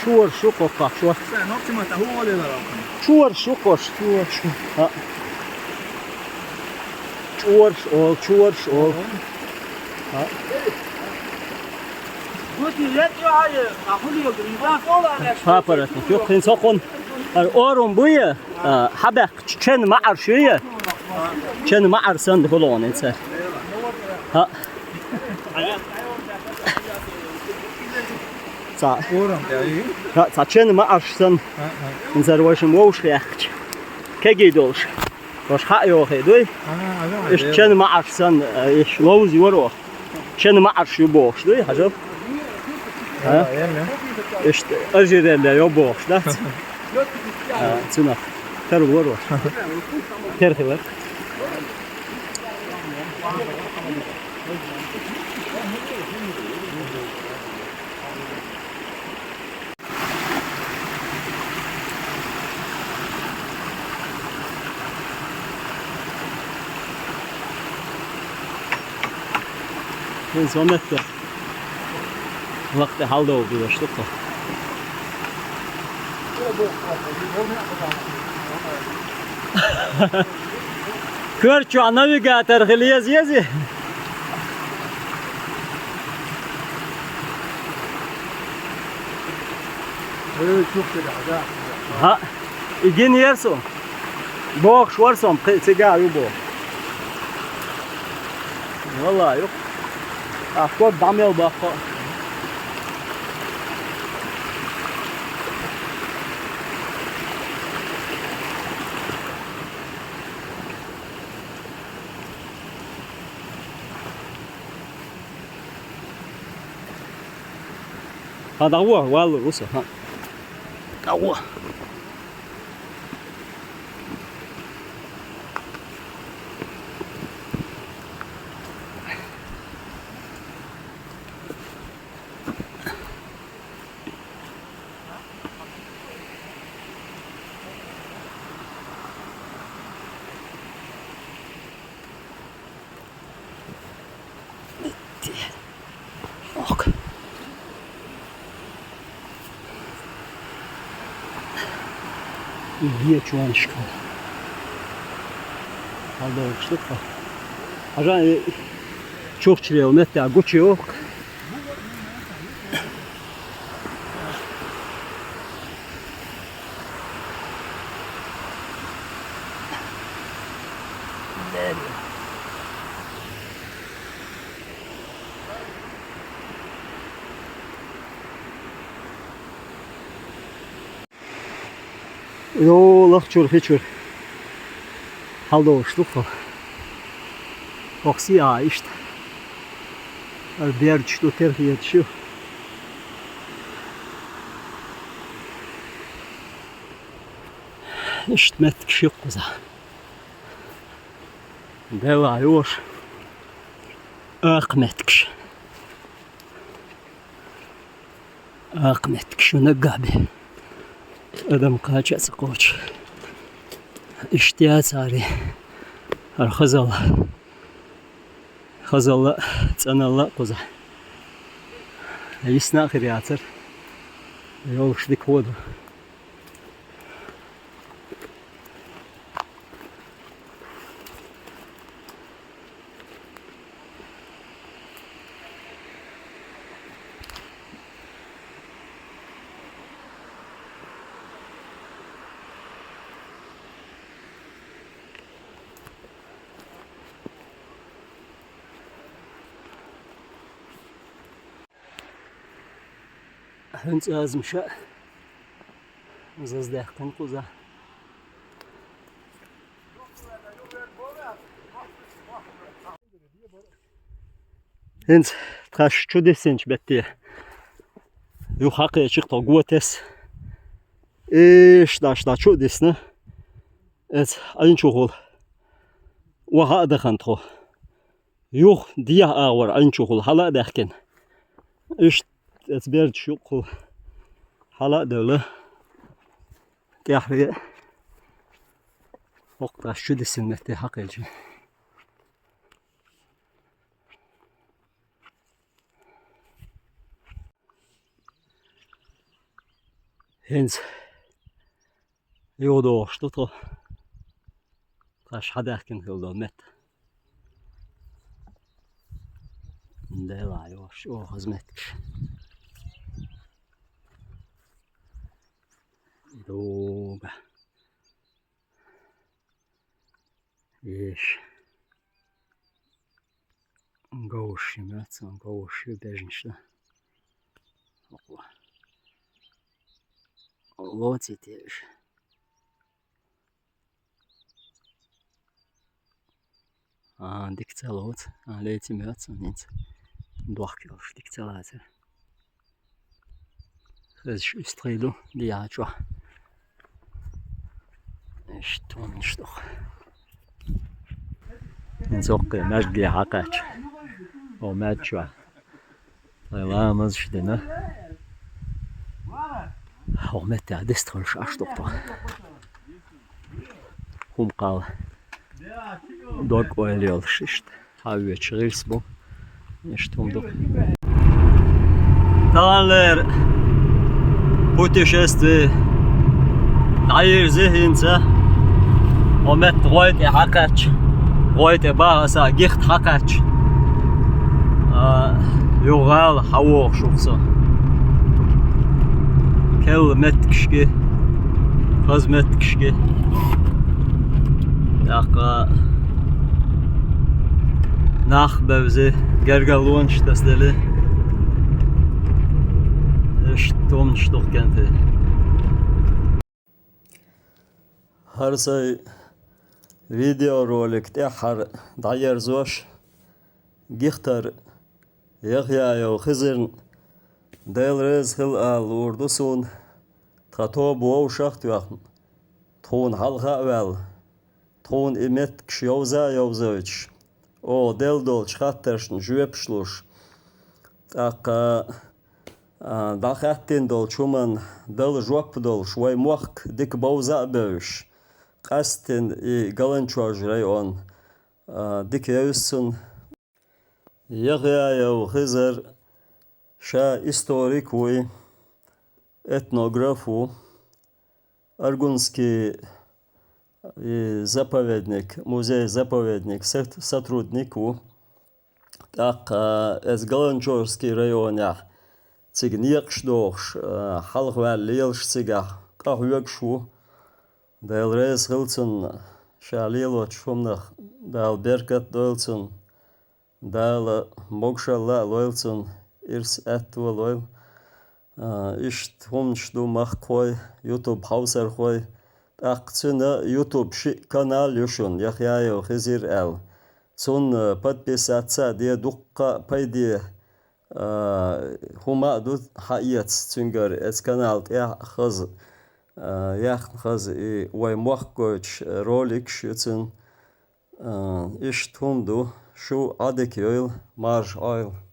شور شقق شور شور شقق شور شور شور شور شور ها برات yok insakon orun buya habaq çen ma'ar şeye çen ma'ar sen falan insan ha sa sa çen ma'ar sen insan başım boş yacht kegi dolş baş ha yok edoy iş çen ma'ar sen iş loz yoro çen ma'ar şu boş doy hacı ha işte acıderler yok boşlar Цена. Terör var. Terör var. Ben zannettim. Vakti halde oldu başlık da. Kör şu navigator hılıyız yazı. شوف كده عداء ها يجين يرسم بوخ شورسم تجا يبو والله يو أخوات بعمل بخو هذا هو والله وصل ها هو İyi çuvan çıkıyor. Hadi uçtuk da. Ajan çok çiliyor, mette güç yok. Yo, lachur, hichur. Haldo uçtuk da. Oksi ya işte. Diğer çıktı terhi yetişiyor. İşte metkiş yok bize. Deva yok. Akmetkiş. Akmetkiş ne gabi. Adam kaçası koç. İşte sari. Arxazala. Xazala çanala qoza. Yisna xiriyatır. Yol şdik vodu. هنت لازم شاء زاز داخل قوزة هنت تخش شو دسنج بتي يو حقي شيخ قوتس ايش داش دا شو دسنا ات اين شغل وهذا خنتو يو ديا اور اين شغل هلا داخل ايش تبرد شوق حلا دولة كحرية وقت شو دي سنتي حقيقي هنز يودو شتوتو قاش حدا كان يودو مت لا يوش او خزمتك دوبا ايش نقوشي مات نقوشي بجنشتا لوتي تيش ديك تالوت ليتي مات نيت دوخكيوش ديك تالاتر خذش استريدو دياتشوا اشتون نشتوخ نزوق مجدي عقاش او ماتشوا لا مزشدنا او متى دسترش اشتوخ هم قال دوك اويل ششت هاوي تشريسبو اشتون دو Dalanlar putешествие غير ذهنسا ومت غويت حقاش غويت باهسا جيخت حقاش يغال حوق شوفسا Kel metkişki. Kız metkişki. Dakika. Nach bevzi. Gergalluan ştasdeli. Tom ştok kenti. Her say video rolikte har dayer zoş. Gihtar Yahya yo Hızırn Delrez hıl al urdusun Tato bu uşaq tuyaqn Toğun halqa vel Toğun imet kşyovza yovzoviç O del dol çıqatterşn jüepşluş Taqa Daqattin dol çuman Del jop dol şvay muaq dik bovza bövüş Qastin i galançoj rayon Dik yevsun Yahya yo Hızır Ша историку, этнографу, Аргунский заповедник, музей-заповедник, сотруднику, так из Галанчорский районе, цигнекшдош, халхвал лилшцига, кахвекшу, дайлрез хилцун, шалило чумнах, дал беркат дойлцун, дал мокшалла лойлцун, Иrs etwa loyal. İşt homşdu mahkoy YouTube hauser koy. Akçına YouTube kanal yoşun. Yahya Hızır el. Son подписаться diye dukka paydi. Huma du hayat çünkü es kanal ya hız. Ya hız way muhkoç rolik şutun. İşt homdu şu adik oil marj oil.